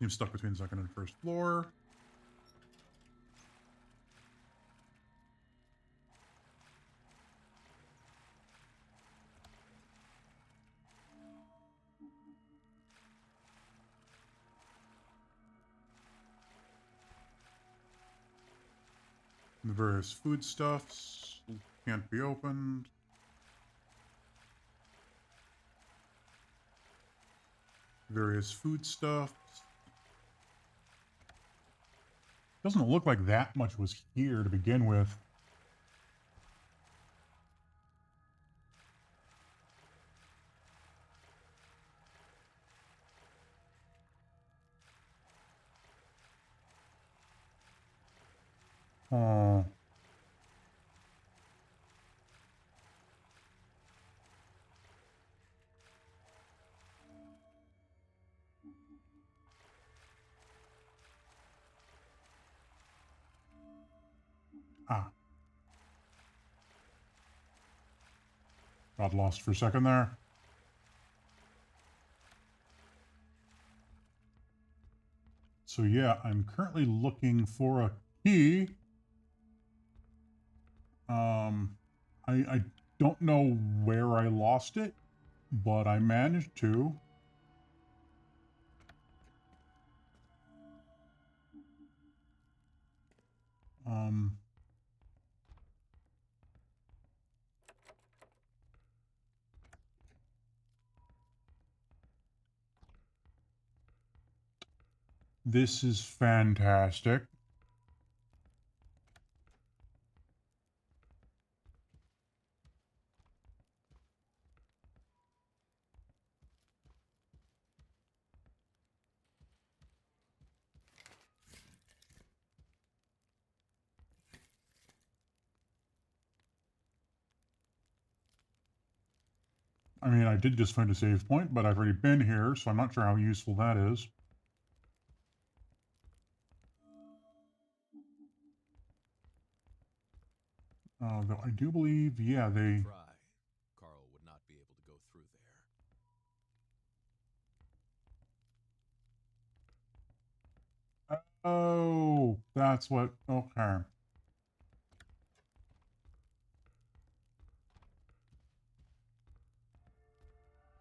I'm stuck between second and first floor. The various foodstuffs can't be opened. Various foodstuffs. Doesn't look like that much was here to begin with. Oh. Ah. Got lost for a second there. So yeah, I'm currently looking for a key. I don't know where I lost it, but I managed to. This is fantastic. I mean, I did just find a save point, but I've already been here, so I'm not sure how useful that is. Though I do believe, yeah, they... Try. Carl would not be able to go through there. Oh, that's what... Okay.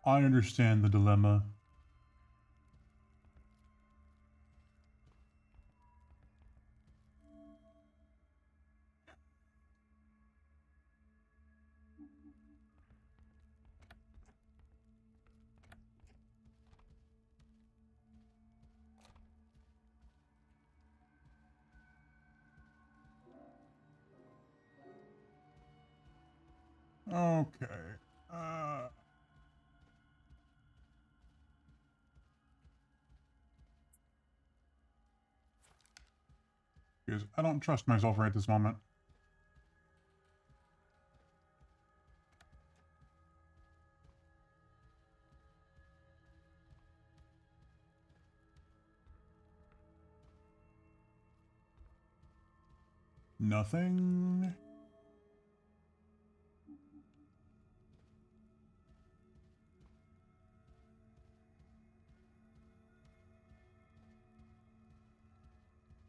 I understand the dilemma. Okay. Because I don't trust myself right this moment. Nothing.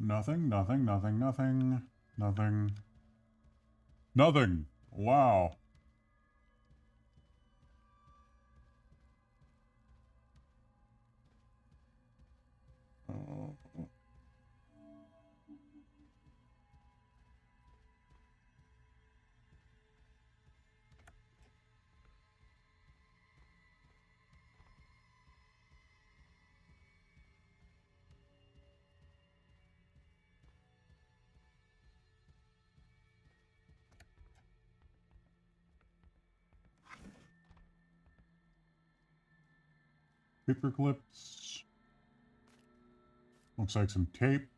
Nothing, nothing, nothing, nothing, nothing. Nothing. Wow. Uh, paper clips. Looks like some tape.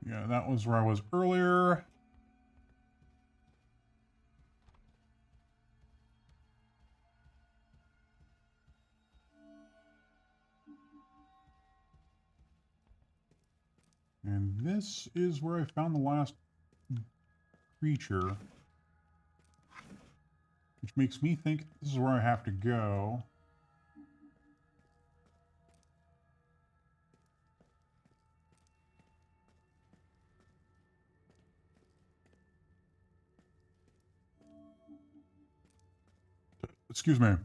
Yeah, that was where I was earlier. And this is where I found the last creature. Which makes me think this is where I have to go. Excuse me.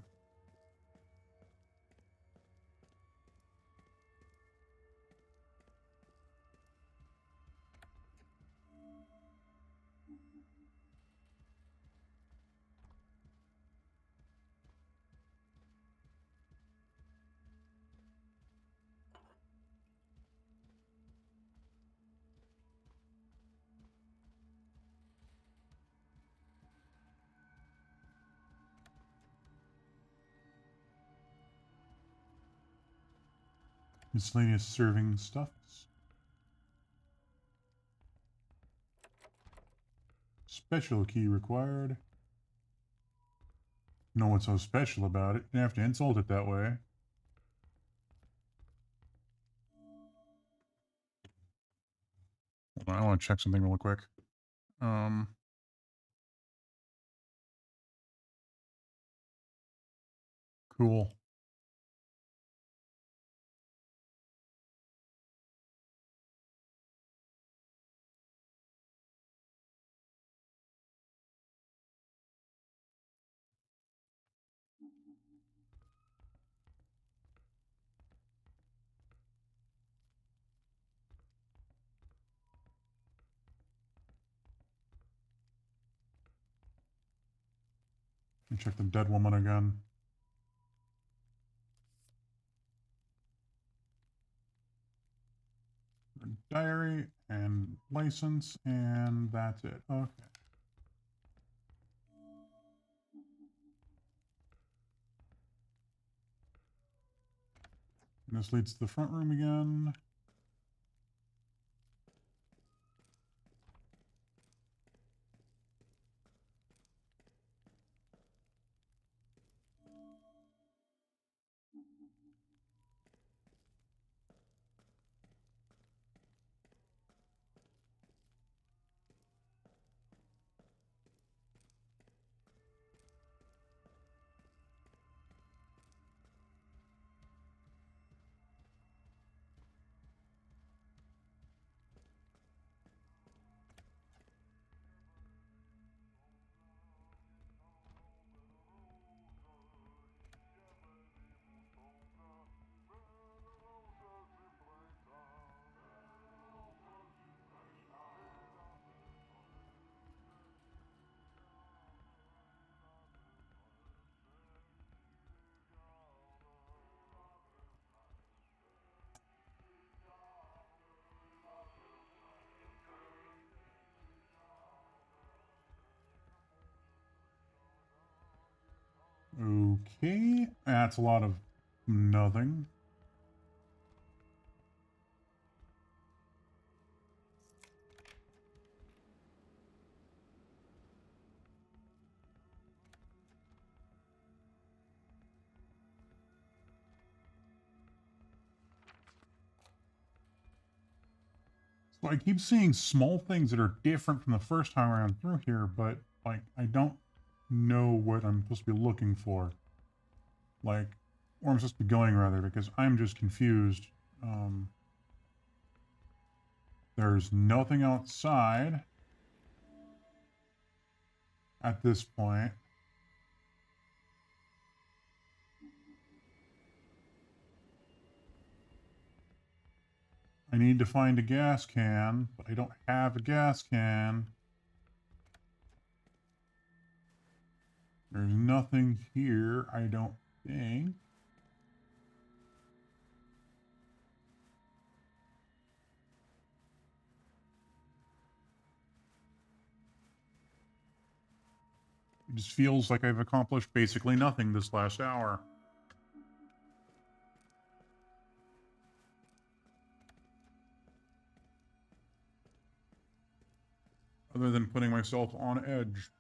Miscellaneous serving stuffs. Special key required. Know what's so special about it? You have to insult it that way. Hold on, I want to check something real quick. Cool. Let me check the dead woman again. Diary and license, and that's it. Okay. And this leads to the front room again. Okay, that's a lot of nothing. So I keep seeing small things that are different from the first time around through here, but like I don't know what I'm supposed to be looking for. Like, or I'm supposed to be going rather, because I'm just confused. There's nothing outside at this point. I need to find a gas can, but I don't have a gas can. There's nothing here, I don't think. It just feels like I've accomplished basically nothing this last hour. Other than putting myself on edge.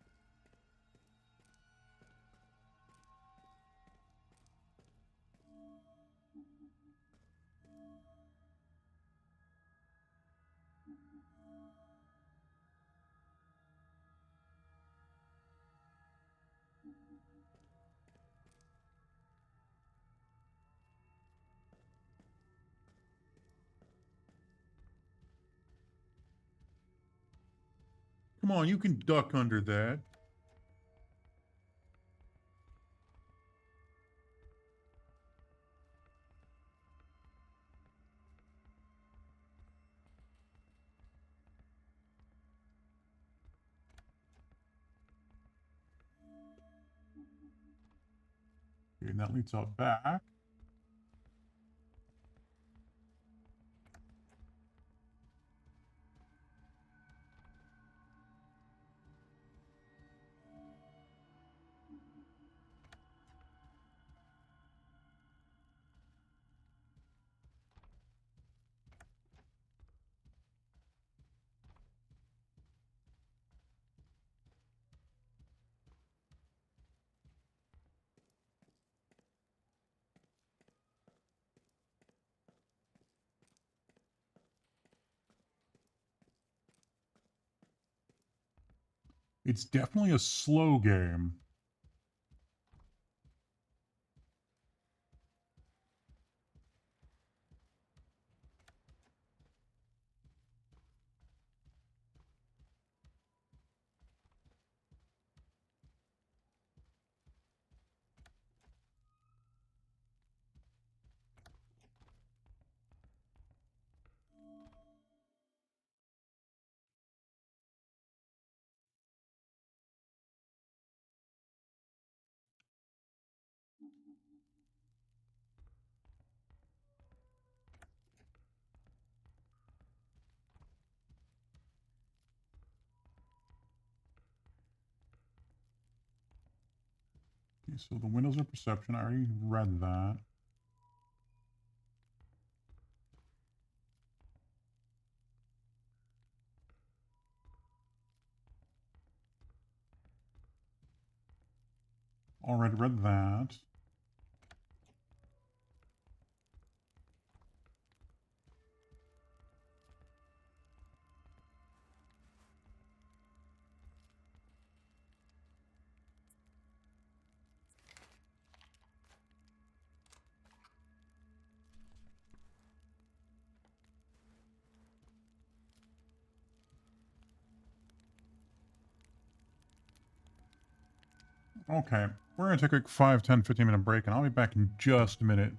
Come on, you can duck under that. Okay, and that leads out back. It's definitely a slow game. Okay, so the windows of perception, I already read that. Already read that. Okay, we're going to take a 5, 10, 15-minute break, and I'll be back in just a minute.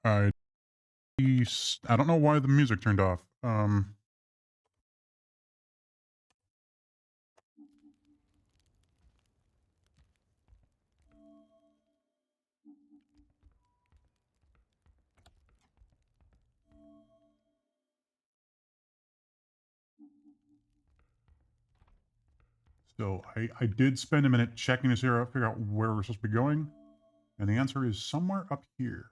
I don't know why the music turned off. So I did spend a minute checking to figure out where we're supposed to be going, and the answer is somewhere up here.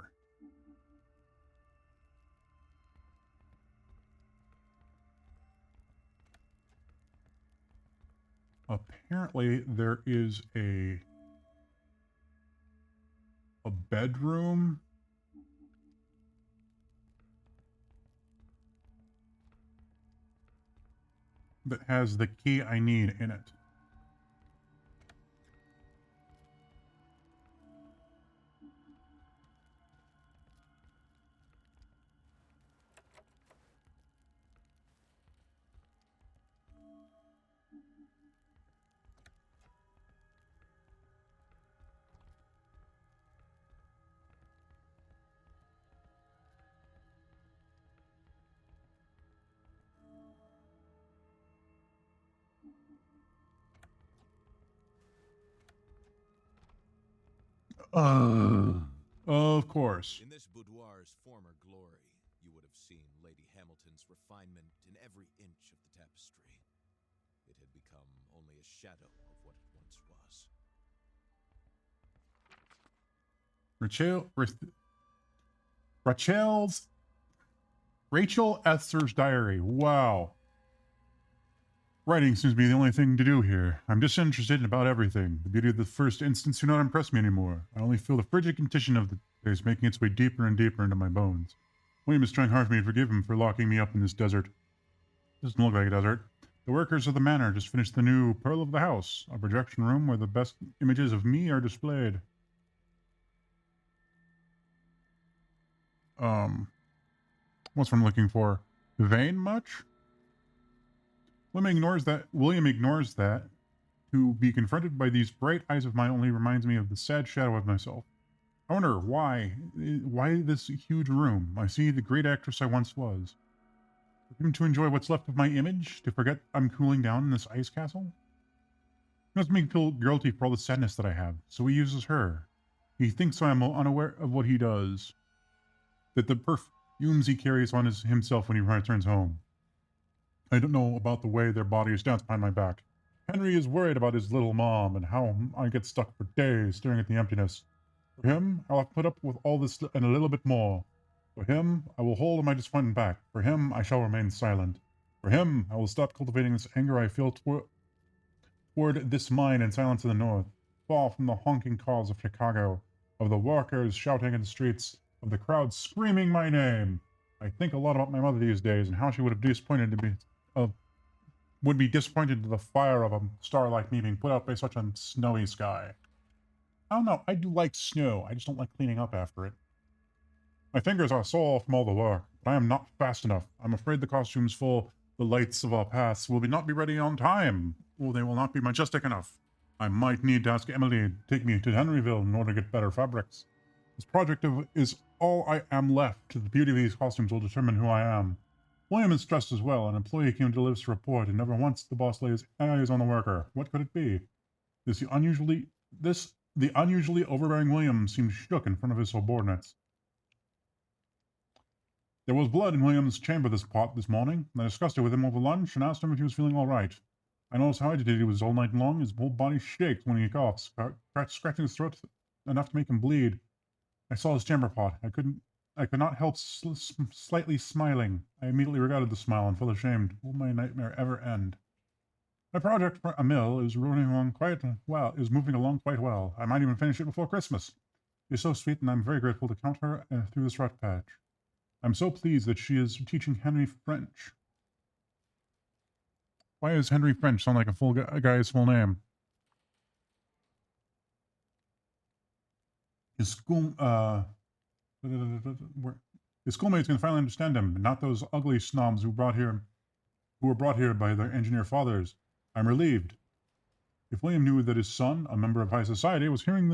Apparently, there is a bedroom that has the key I need in it. Of course. In this boudoir's former glory, you would have seen Lady Hamilton's refinement in every inch of the tapestry. It had become only a shadow of what it once was. Rachel Esther's diary. Wow. Writing seems to be the only thing to do here. I'm disinterested in about everything. The beauty of the first instance do not impress me anymore. I only feel the frigid condition of the place making its way deeper and deeper into my bones. William is trying hard for me to forgive him for locking me up in this desert. It doesn't look like a desert. The workers of the manor just finished the new Pearl of the House, a projection room where the best images of me are displayed. What's what I'm looking for? Vain much? William ignores that. To be confronted by these bright eyes of mine only reminds me of the sad shadow of myself. I wonder why this huge room? I see the great actress I once was. For him to enjoy what's left of my image? To forget I'm cooling down in this ice castle? He must make me feel guilty for all the sadness that I have, so he uses her. He thinks I am unaware of what he does. That the perfumes he carries on himself when he returns home. I don't know about the way their bodies dance behind my back. Henry is worried about his little mom and how I get stuck for days staring at the emptiness. For him, I'll have to put up with all this and a little bit more. For him, I will hold my disappointment back. For him, I shall remain silent. For him, I will stop cultivating this anger I feel toward this mine in silence in the north, far from the honking cars of Chicago, of the workers shouting in the streets, of the crowd screaming my name. I think a lot about my mother these days and how she would be disappointed to the fire of a star like me being put out by such a snowy sky. I don't know, I do like snow, I just don't like cleaning up after it. My fingers are sore from all the work, but I am not fast enough. I'm afraid the costumes for the lights of our paths will not be ready on time, or they will not be majestic enough. I might need to ask Emily to take me to Henryville in order to get better fabrics. This project is all I am left. The beauty of these costumes will determine who I am. William is stressed as well. An employee came to deliver his report, and never once the boss lays eyes on the worker. What could it be? The unusually overbearing William seemed shook in front of his subordinates. There was blood in William's chamber this morning. I discussed it with him over lunch and asked him if he was feeling all right. I noticed how agitated he was all night long. His whole body shakes when he coughs, scratching his throat enough to make him bleed. I saw his chamber pot. I could not help slightly smiling. I immediately regretted the smile and felt ashamed. Will my nightmare ever end? My project for a mill is moving along quite well. I might even finish it before Christmas. She's so sweet, and I'm very grateful to count her through this rough patch. I'm so pleased that she is teaching Henry French. Why does Henry French sound like a guy's full name? His schoolmates can finally understand him, and not those ugly snobs who were brought here by their engineer fathers. I'm relieved. If William knew that his son, a member of high society, was hearing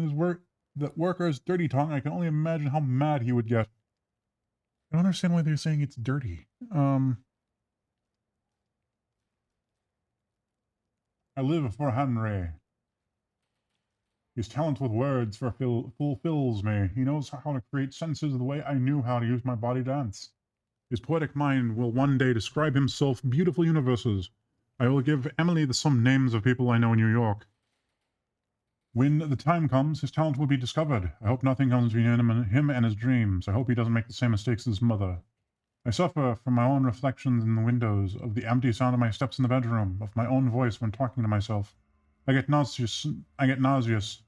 that worker's dirty tongue, I can only imagine how mad he would get. I don't understand why they're saying it's dirty. I live for Henry. His talent with words fulfills me. He knows how to create sentences the way I knew how to use my body dance. His poetic mind will one day describe himself beautiful universes. I will give Emily some names of people I know in New York. When the time comes, his talent will be discovered. I hope nothing comes between him and his dreams. I hope he doesn't make the same mistakes as his mother. I suffer from my own reflections in the windows, of the empty sound of my steps in the bedroom, of my own voice when talking to myself. I get nauseous. I get nauseous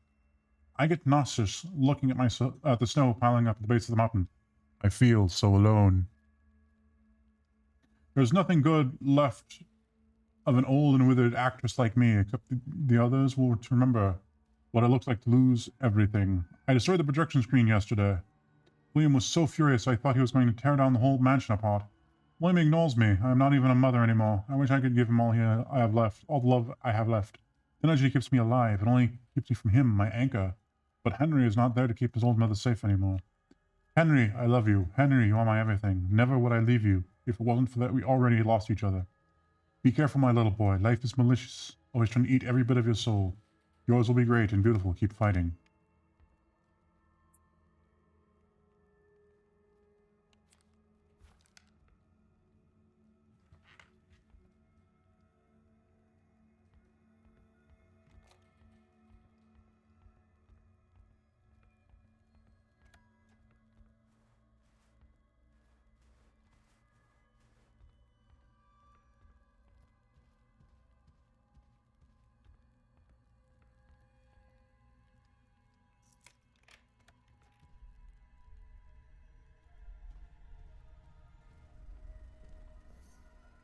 looking at the snow piling up at the base of the mountain. I feel so alone. There's nothing good left of an old and withered actress like me, except the others will remember what it looks like to lose everything. I destroyed the projection screen yesterday. William was so furious I thought he was going to tear down the whole mansion apart. William ignores me. I am not even a mother anymore. I wish I could give him all I have left, all the love I have left. The energy keeps me alive. It only keeps me from him, my anchor. But Henry is not there to keep his old mother safe anymore. Henry, I love you. Henry, you are my everything. Never would I leave you. If it wasn't for that, we already lost each other. Be careful, my little boy. Life is malicious, always trying to eat every bit of your soul. Yours will be great and beautiful. Keep fighting.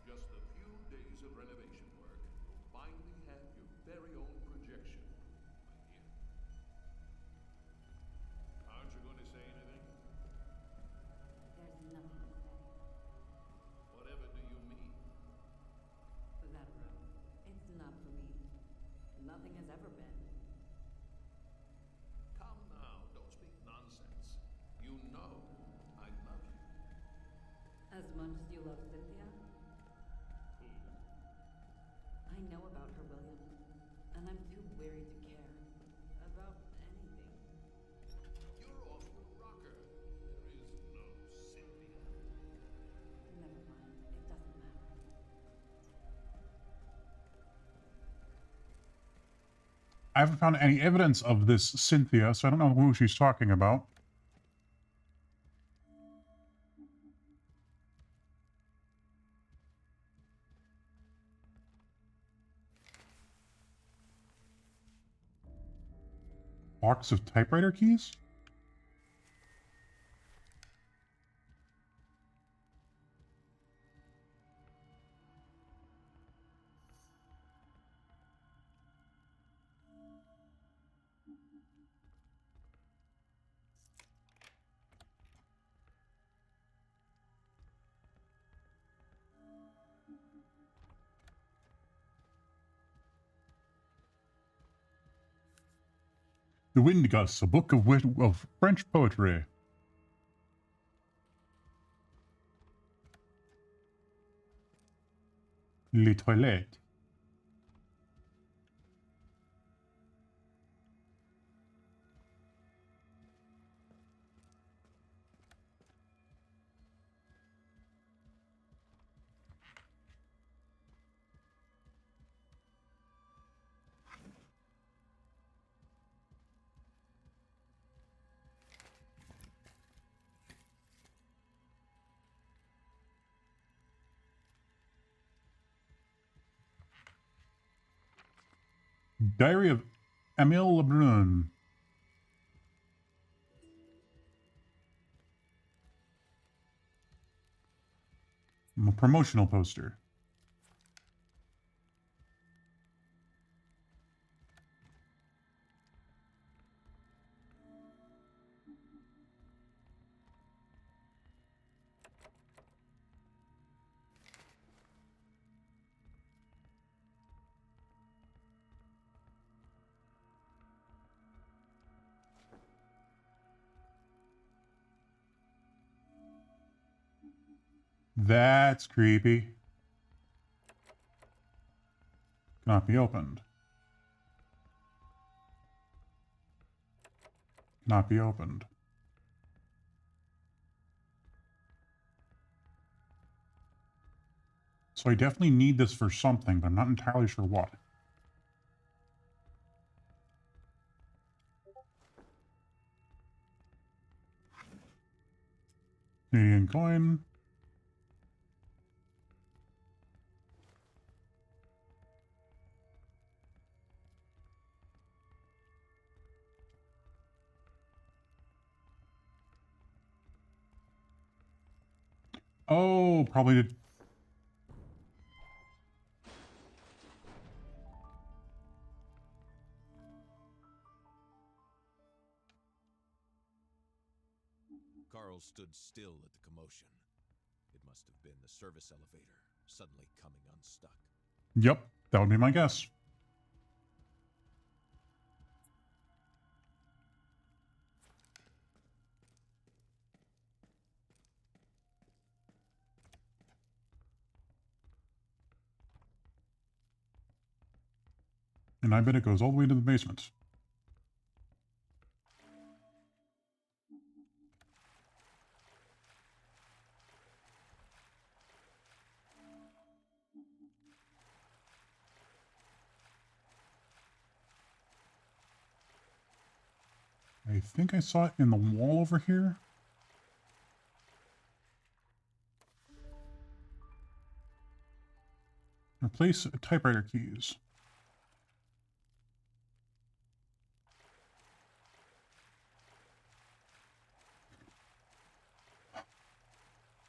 Just a few days of renovation work, you'll finally have your very own projection, my dear. Aren't you going to say anything? There's nothing to say. Whatever do you mean? That room, it's not for me. Nothing has ever been. Come now, don't speak nonsense. You know I love you. As much as you love Cynthia, Who? I know about her, William. And I'm too weary to care about anything. You're off your rocker. There is no Cynthia. Never mind. It doesn't matter. I haven't found any evidence of this Cynthia, so I don't know who she's talking about. Box of typewriter keys? The Wind Gusts, a book of French poetry. Les Toilettes. Diary of Emile Lebrun. A promotional poster. That's creepy. Cannot be opened. Cannot be opened. So I definitely need this for something, but I'm not entirely sure what. Canadian coin. Oh, probably did. Carl stood still at the commotion. It must have been the service elevator, suddenly coming unstuck. Yep, that would be my guess. And I bet it goes all the way to the basement. I think I saw it in the wall over here. Replace typewriter keys.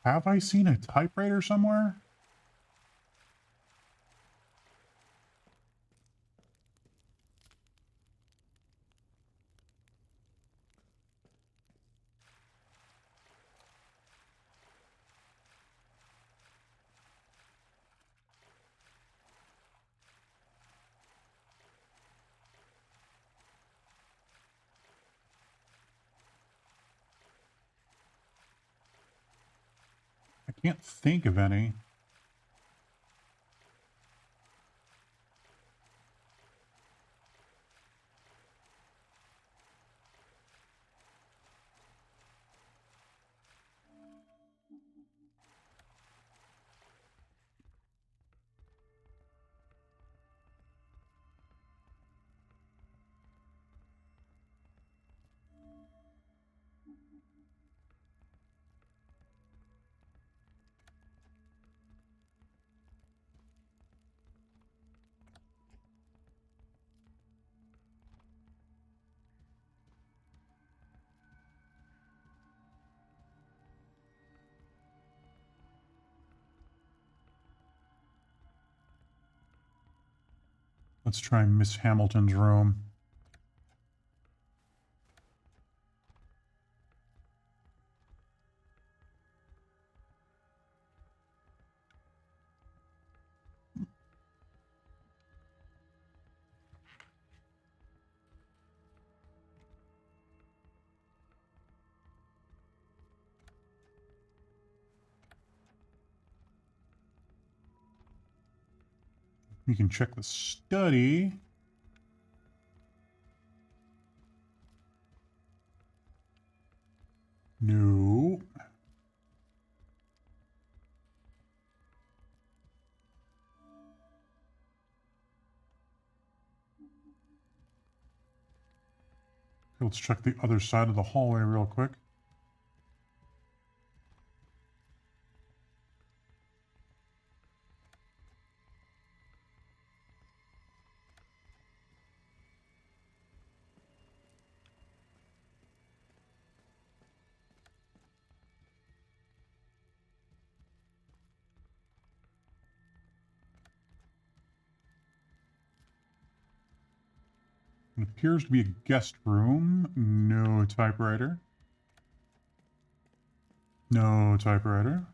Have I seen a typewriter somewhere? I can't think of any. Let's try Miss Hamilton's room. We can check the study. No. Let's check the other side of the hallway real quick. It appears to be a guest room. No typewriter. No typewriter.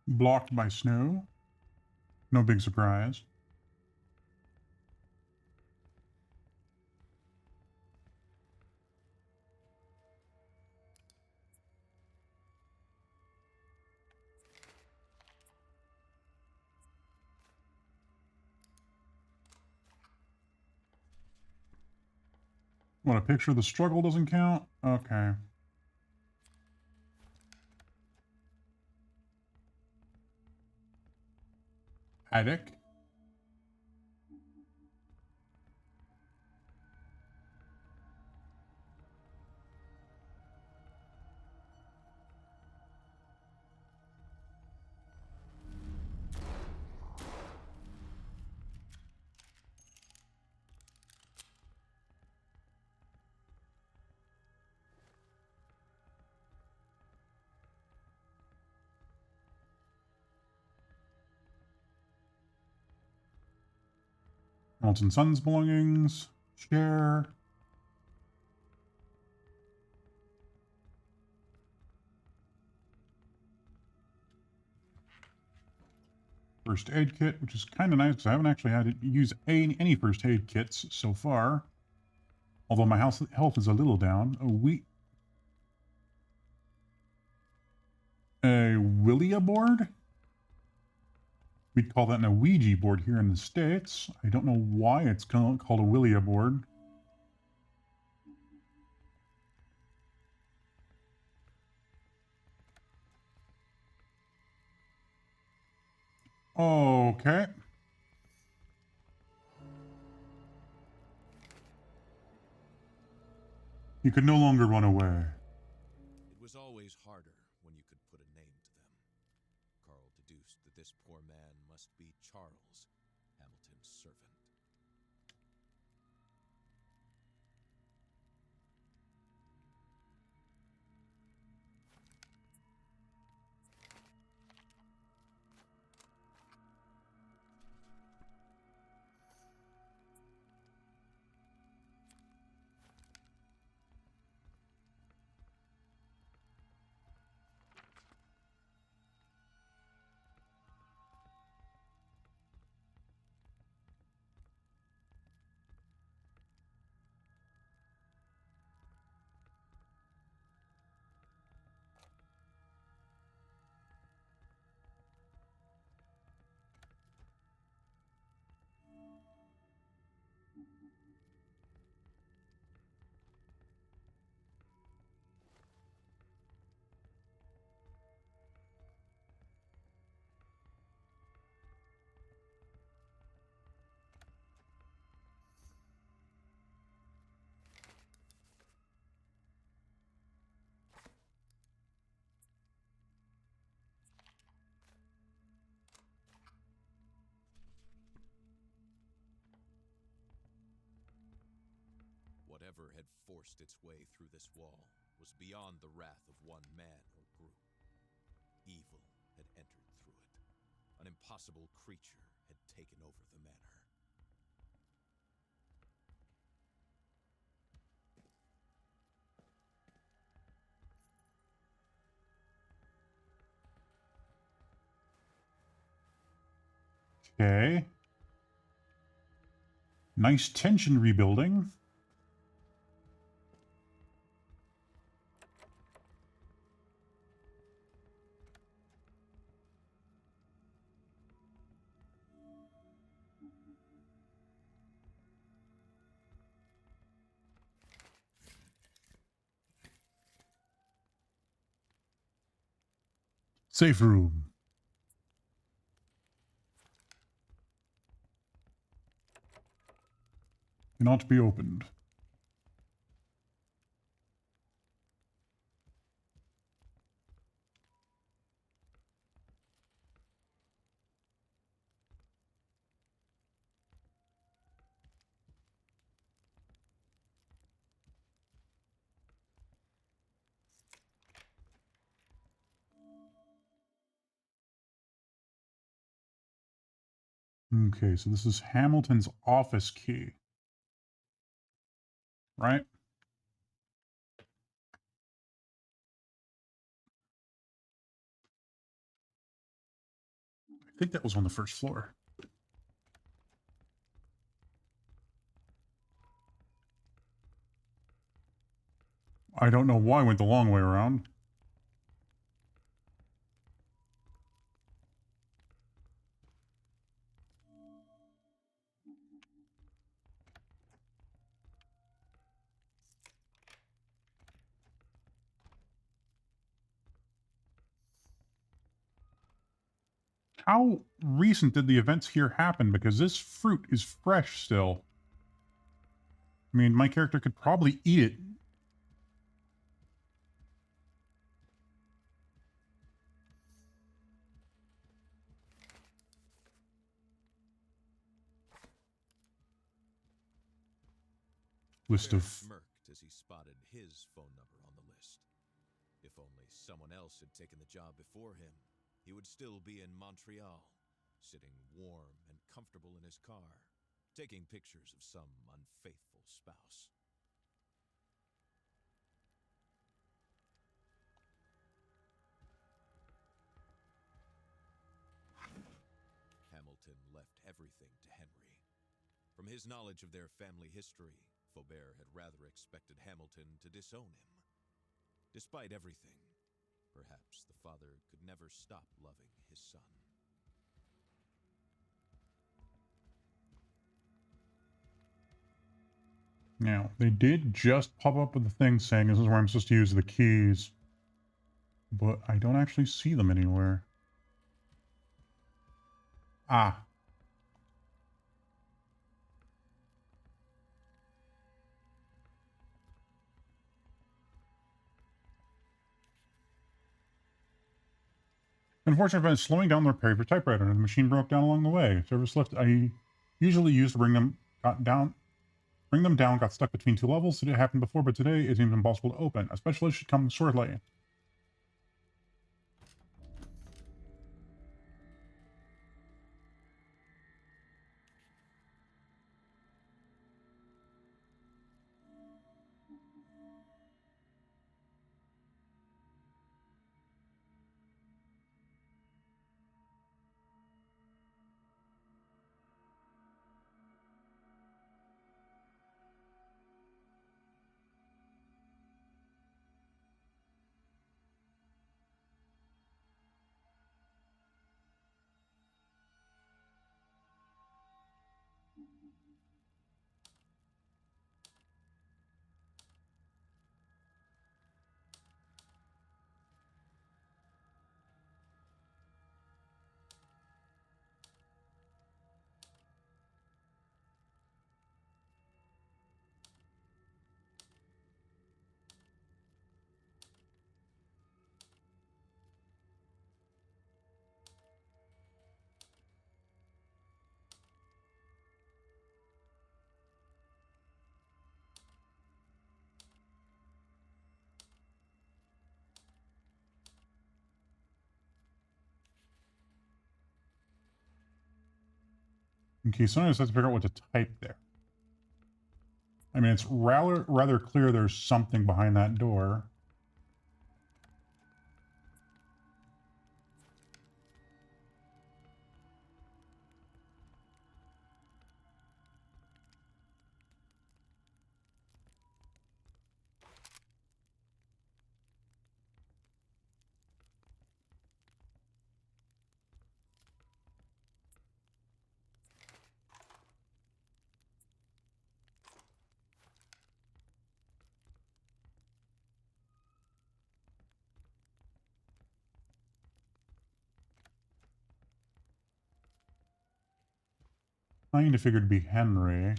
Blocked by snow. No big surprise. What, a picture of the struggle doesn't count? Okay. Attic. Hamilton Son's belongings. Chair. First aid kit, which is kind of nice because I haven't actually had to use any first aid kits so far. Although my health is a little down. A Willia board? We'd call that an Ouija board here in the States. I don't know why it's called a Willia board. Okay. You could no longer run away. It was always harder when you could put a name to them. Carl deduced that this poor man must be Charles, Hamilton's servant. Whatever had forced its way through this wall was beyond the wrath of one man or group. Evil had entered through it. An impossible creature had taken over the manor. Okay. Nice tension rebuilding. Safe room. Cannot be opened. Okay, so this is Hamilton's office key. Right? I think that was on the first floor. I don't know why I went the long way around. How recent did the events here happen? Because this fruit is fresh still. I mean, my character could probably eat it. List Bear of... smirked as he spotted his phone number on the list. If only someone else had taken the job before him, he would still be in Montreal, sitting warm and comfortable in his car, taking pictures of some unfaithful spouse. Hamilton left everything to Henry. From his knowledge of their family history, Faubert had rather expected Hamilton to disown him. Despite everything, perhaps the father could never stop loving his son. Now, they did just pop up with the thing saying this is where I'm supposed to use the keys. But I don't actually see them anywhere. Ah. Unfortunate event is slowing down the repair of your typewriter, and the machine broke down along the way. Service lift I usually use to bring them down got stuck between two levels. It happened before, but today it seems impossible to open. A specialist should come shortly. Okay, so I just have to figure out what to type there. I mean, it's rather clear there's something behind that door. Kind of figured it'd be Henry.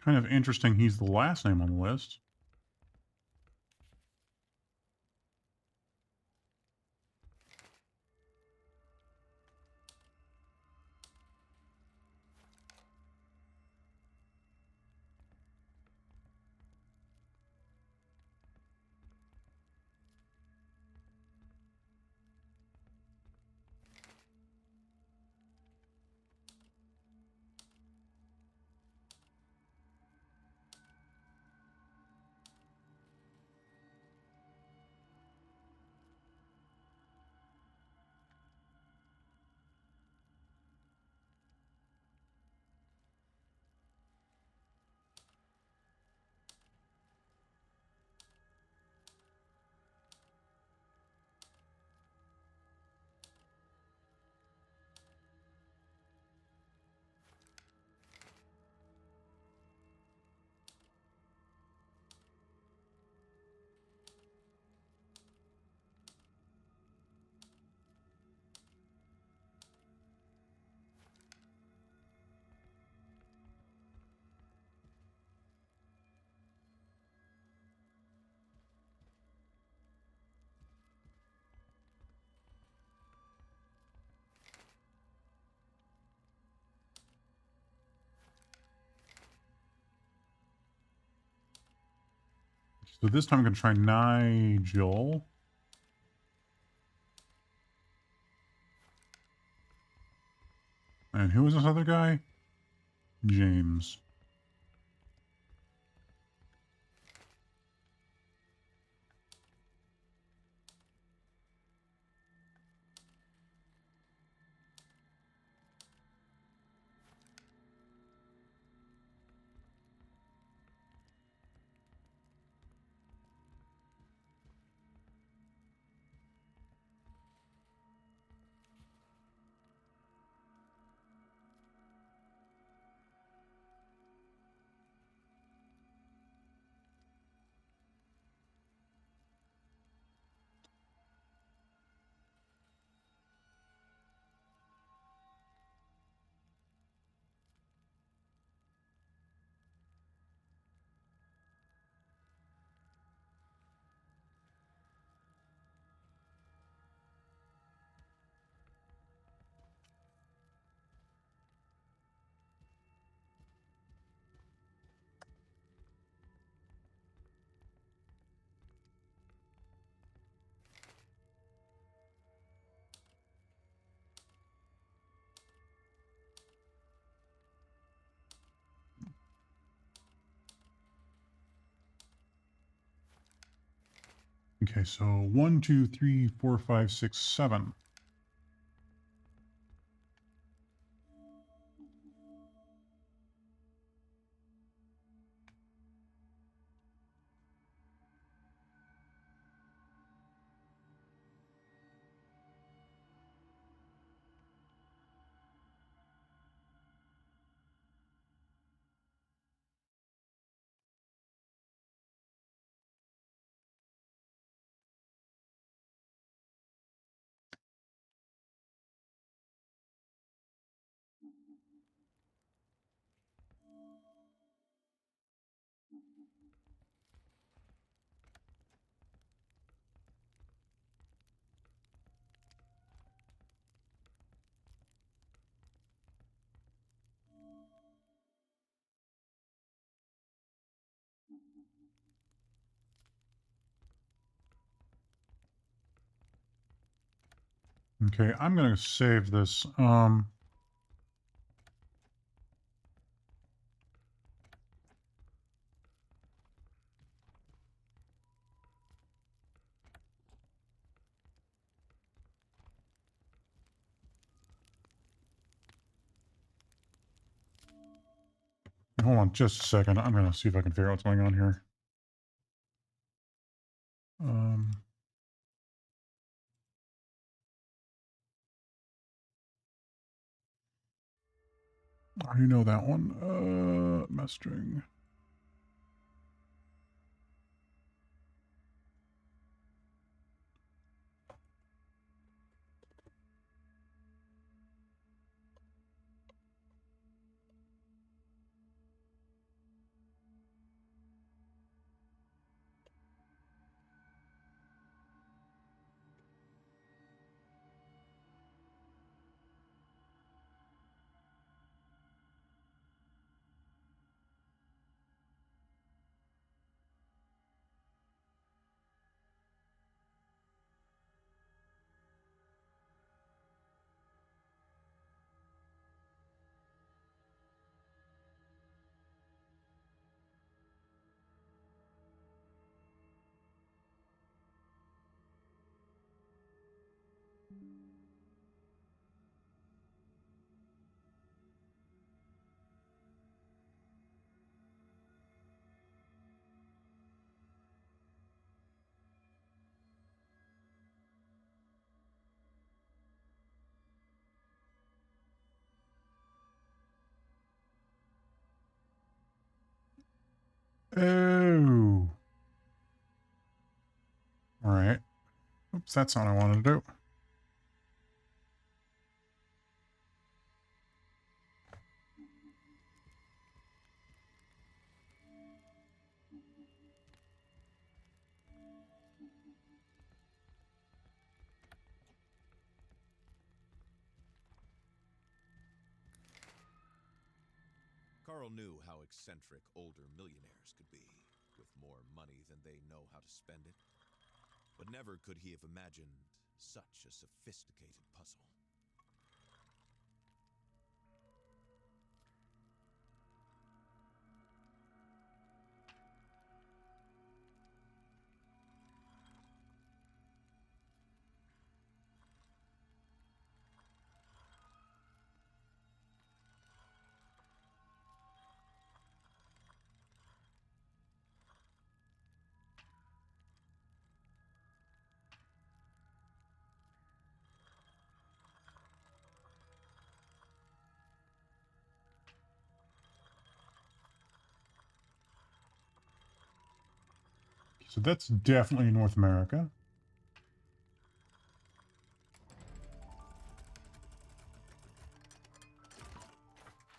Kind of interesting he's the last name on the list. So this time I'm going to try Nigel. And who is this other guy? James. Okay, so 1, 2, 3, 4, 5, 6, 7. Okay, I'm going to save this. Hold on just a second. I'm going to see if I can figure out what's going on here. I already know that one. Messaging. Oh. All right. Oops, that's not what I wanted to do. Carl knew how eccentric older millionaires could be, with more money than they know how to spend it. But never could he have imagined such a sophisticated puzzle. So that's definitely North America.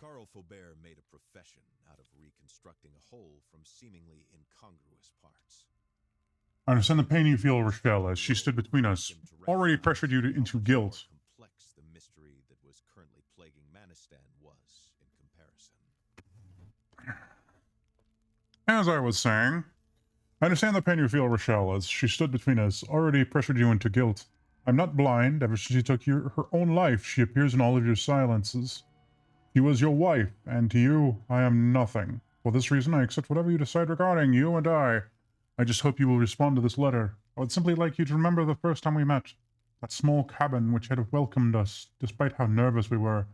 Carl Faubert made a profession out of reconstructing a whole from seemingly incongruous parts. I understand the pain you feel, Rochelle, as she stood between us, already pressured you into guilt. Complex the mystery that was currently plaguing Manistan was in comparison. As I was saying, I understand the pain you feel, Rochelle, as she stood between us, already pressured you into guilt. I'm not blind. Ever since she took her own life, she appears in all of your silences. She was your wife, and to you, I am nothing. For this reason, I accept whatever you decide regarding you and I. I just hope you will respond to this letter. I would simply like you to remember the first time we met. That small cabin which had welcomed us, despite how nervous we were,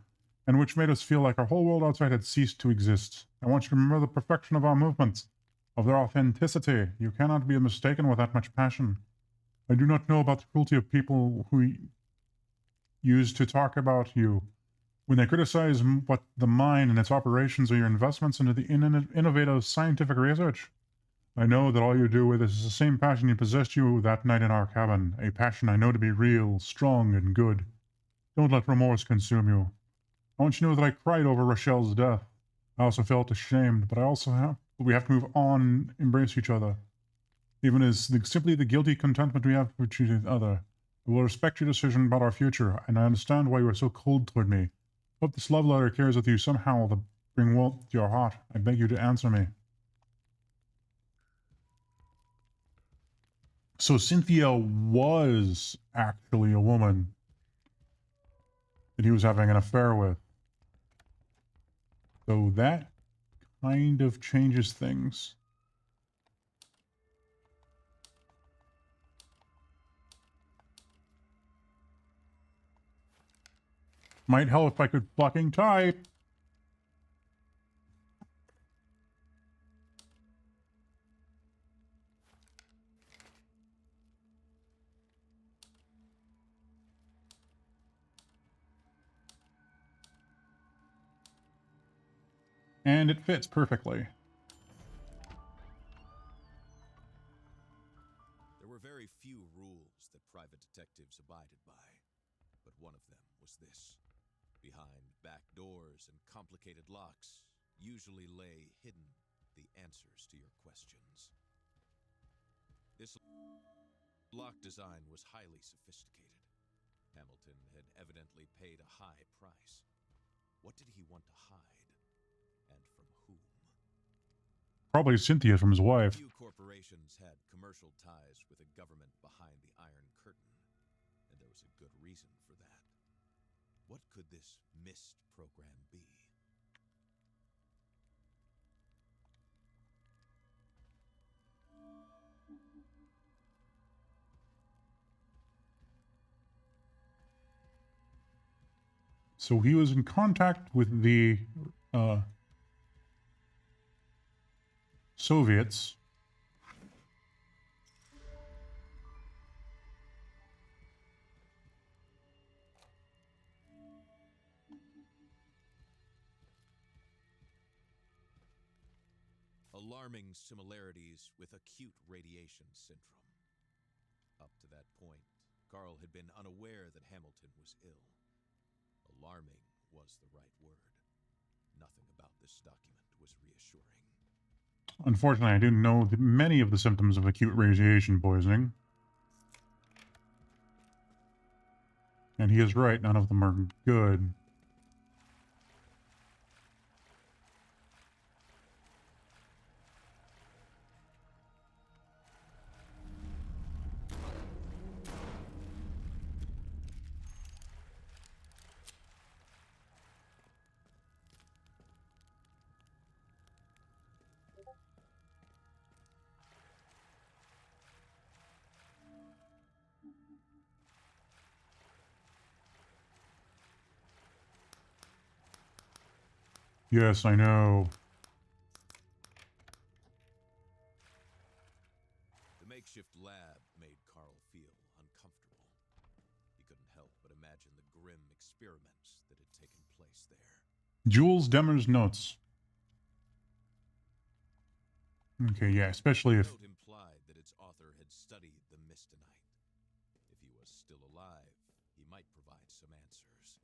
and which made us feel like our whole world outside had ceased to exist. I want you to remember the perfection of our movements, of their authenticity. You cannot be mistaken with that much passion. I do not know about the cruelty of people who use to talk about you when they criticize what the mine and its operations or your investments into the innovative scientific research. I know that all you do with this is the same passion you possessed you that night in our cabin, a passion I know to be real, strong, and good. Don't let remorse consume you. I want you to know that I cried over Rochelle's death. I also felt ashamed, but we have to move on and embrace each other. Even as simply the guilty contentment we have for each other. I will respect your decision about our future, and I understand why you are so cold toward me. Hope this love letter carries with you somehow to bring warmth to your heart. I beg you to answer me. So Cynthia was actually a woman that he was having an affair with. So that kind of changes things. Might help if I could fucking type. And it fits perfectly. There were very few rules that private detectives abided by, but one of them was this. Behind back doors and complicated locks usually lay hidden the answers to your questions. This lock design was highly sophisticated. Hamilton had evidently paid a high price. What did he want to hide? And from whom? Probably Cynthia from his wife. Few corporations had commercial ties with a government behind the Iron Curtain, and there was a good reason for that. What could this MIST program be? So he was in contact with the Soviets. Alarming similarities with acute radiation syndrome. Up to that point, Carl had been unaware that Hamilton was ill. Alarming was the right word. Nothing about this document was reassuring. Unfortunately, I do know many of the symptoms of acute radiation poisoning. And he is right, none of them are good. Yes, I know. The makeshift lab made Carl feel uncomfortable. He couldn't help but imagine the grim experiments that had taken place there. Jules Demers notes. Okay, yeah, especially The if... note implied that its author had studied the Mistonite. If he was still alive, he might provide some answers.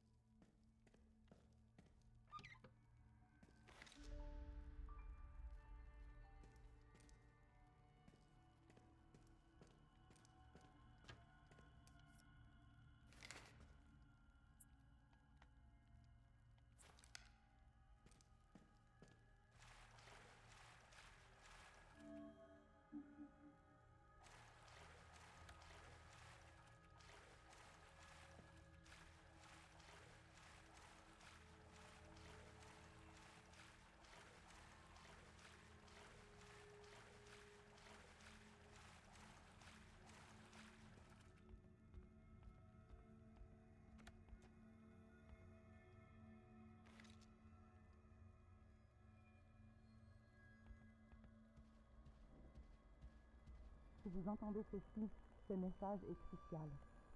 Si vous entendez ceci, ce message est crucial.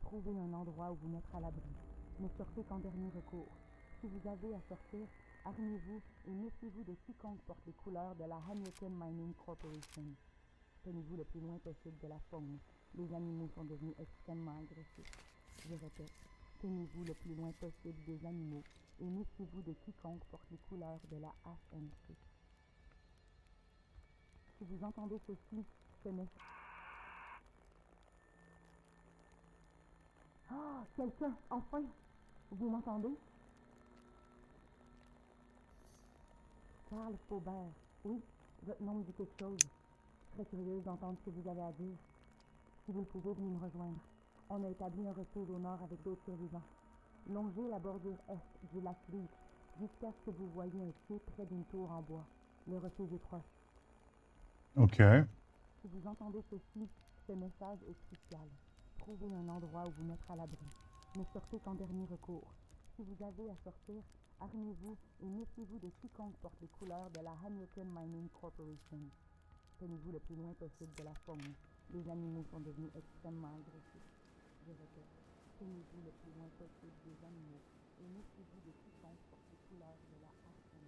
Trouvez un endroit où vous mettre à l'abri. Ne sortez qu'en dernier recours. Si vous avez à sortir, armez-vous et méfiez-vous de quiconque porte les couleurs de la Hamilton Mining Corporation. Tenez-vous le plus loin possible de la faune. Les animaux sont devenus extrêmement agressifs. Je répète, tenez-vous le plus loin possible des animaux et méfiez-vous de quiconque porte les couleurs de la HMC. Si vous entendez ceci, ce message... Ah, quelqu'un, enfin! Vous m'entendez? Carl Faubert. Oui, votre nom me dit quelque chose. Très curieuse d'entendre ce que vous avez à dire. Si vous le pouvez, venez me rejoindre. On a établi un refuge au nord avec d'autres survivants. Longez la bordure est du lac Leech jusqu'à ce que vous voyez un pied près d'une tour en bois. Le refuge est proche. Ok. Si vous entendez ceci, ce message est crucial. Trouvez un endroit où vous mettre à l'abri. Ne sortez qu'en dernier recours. Si vous avez à sortir, armez-vous et méfiez-vous de quiconque porte les couleurs de la Hamilton Mining Corporation. Tenez-vous le plus loin possible de la faune. Les animaux sont devenus extrêmement agressifs. Je répète, tenez-vous le plus loin possible des animaux et méfiez-vous de quiconque porte les couleurs de la HMC.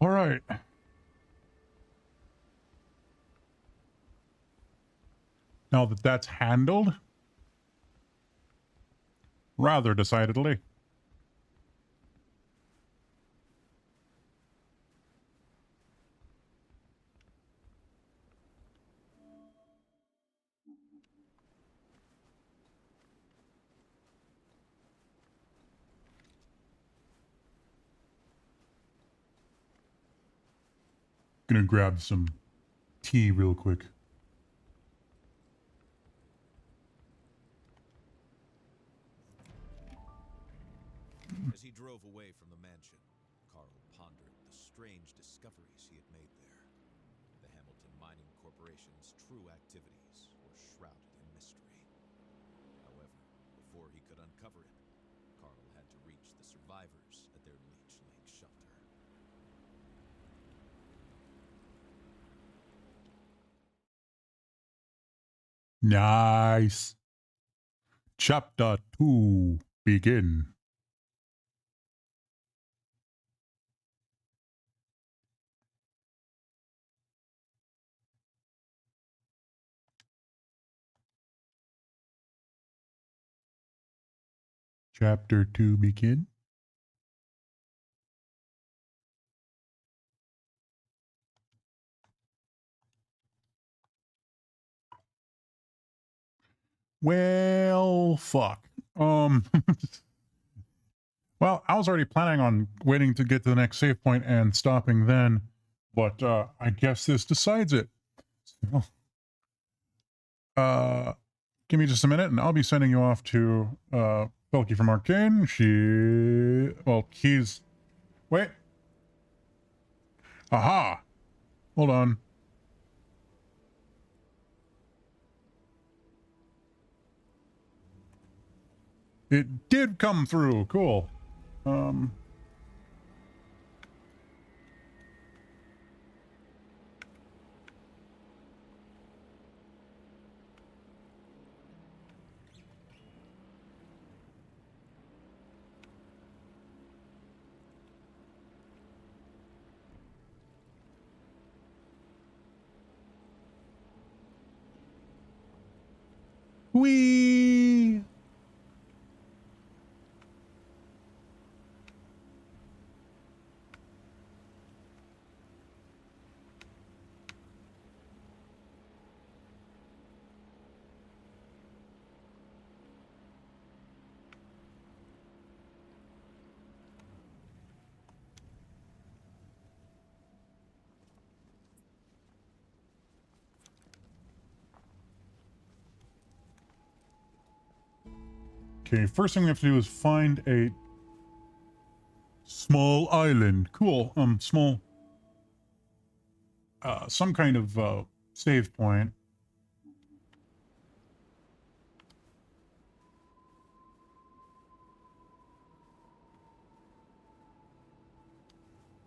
All right. Now that that's handled, rather decidedly. Gonna grab some tea real quick. As he drove away from the mansion, Carl pondered the strange discoveries he had made there. The Hamilton Mining Corporation's true activities were shrouded in mystery. However, before he could uncover it, Carl had to reach the survivors at their Leech Lake shelter. Nice. Chapter 2. Begin. Chapter 2 begin. Well, fuck. Well, I was already planning on waiting to get to the next save point and stopping then, but I guess this decides it. So, give me just a minute and I'll be sending you off to Belky from Arcane. He's... Wait. Aha! Hold on. It did come through. Cool. Whee! Okay, first thing we have to do is find a small island. Cool. Small. Some kind of save point.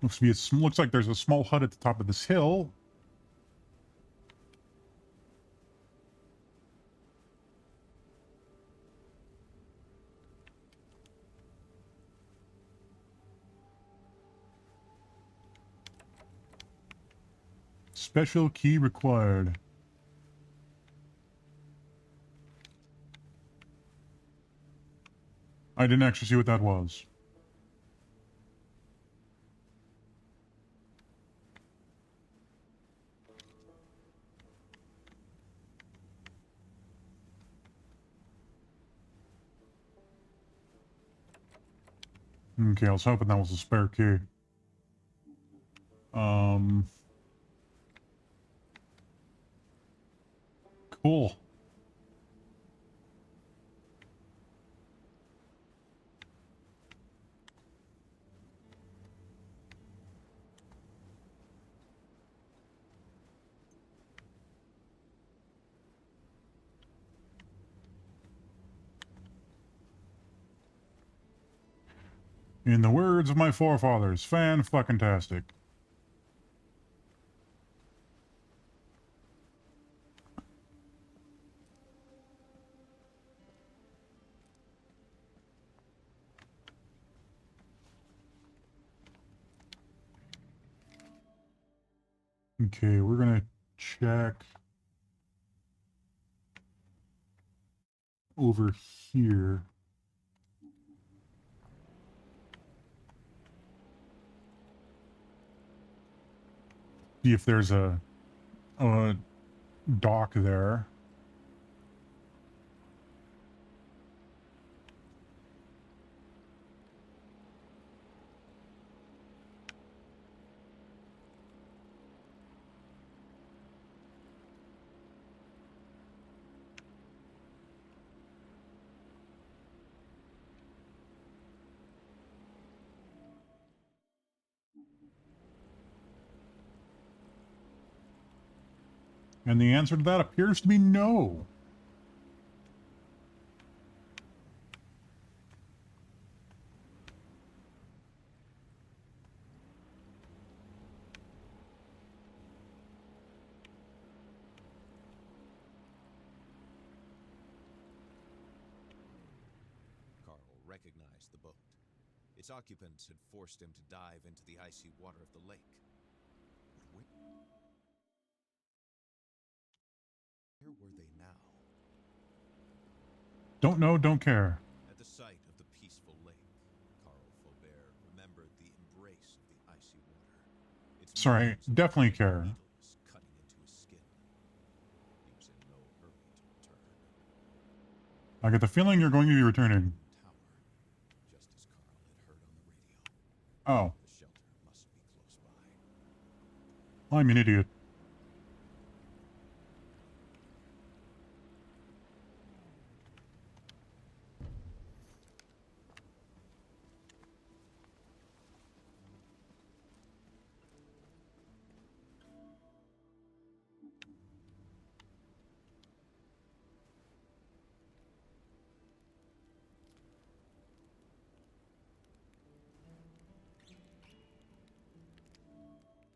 Looks like there's a small hut at the top of this hill. Special key required. I didn't actually see what that was. Okay, I was hoping that was a spare key. Cool. In the words of my forefathers, fan-fucking-tastic. Okay, we're gonna check over here. See if there's a dock there. And the answer to that appears to be no. Carl recognized the boat. Its occupants had forced him to dive into the icy water of the lake. Where were they now? Don't know, don't care. At the sight of the peaceful lake, Carl Faubert remembered the embrace of the icy water. Its Sorry, millions of definitely tiny care. needles cutting into his skin. He was in no hurry to return. I get the feeling you're going to be returning. Tower, just as Carl had heard on the radio. Oh, The shelter must be close by. I'm an idiot.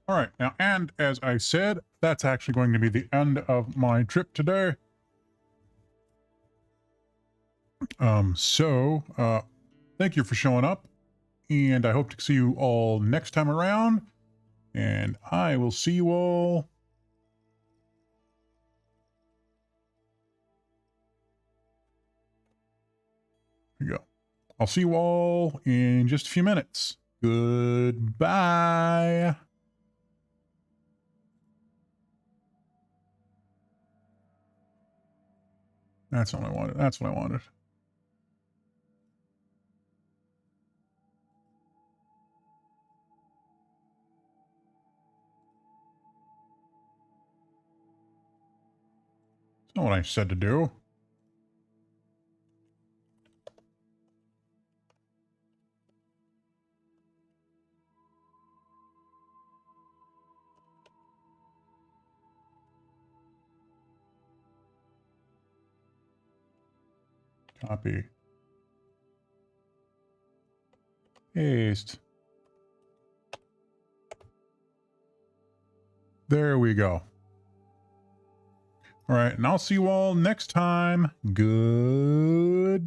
All right, now, and as I said, that's actually going to be the end of my trip today. Thank you for showing up, and I hope to see you all next time around, and I will see you all. Here you go. I'll see you all in just a few minutes. Goodbye. That's what I wanted. That's what I wanted. That's not what I said to do. Copy. Paste. There we go. All right, and I'll see you all next time. Goodbye.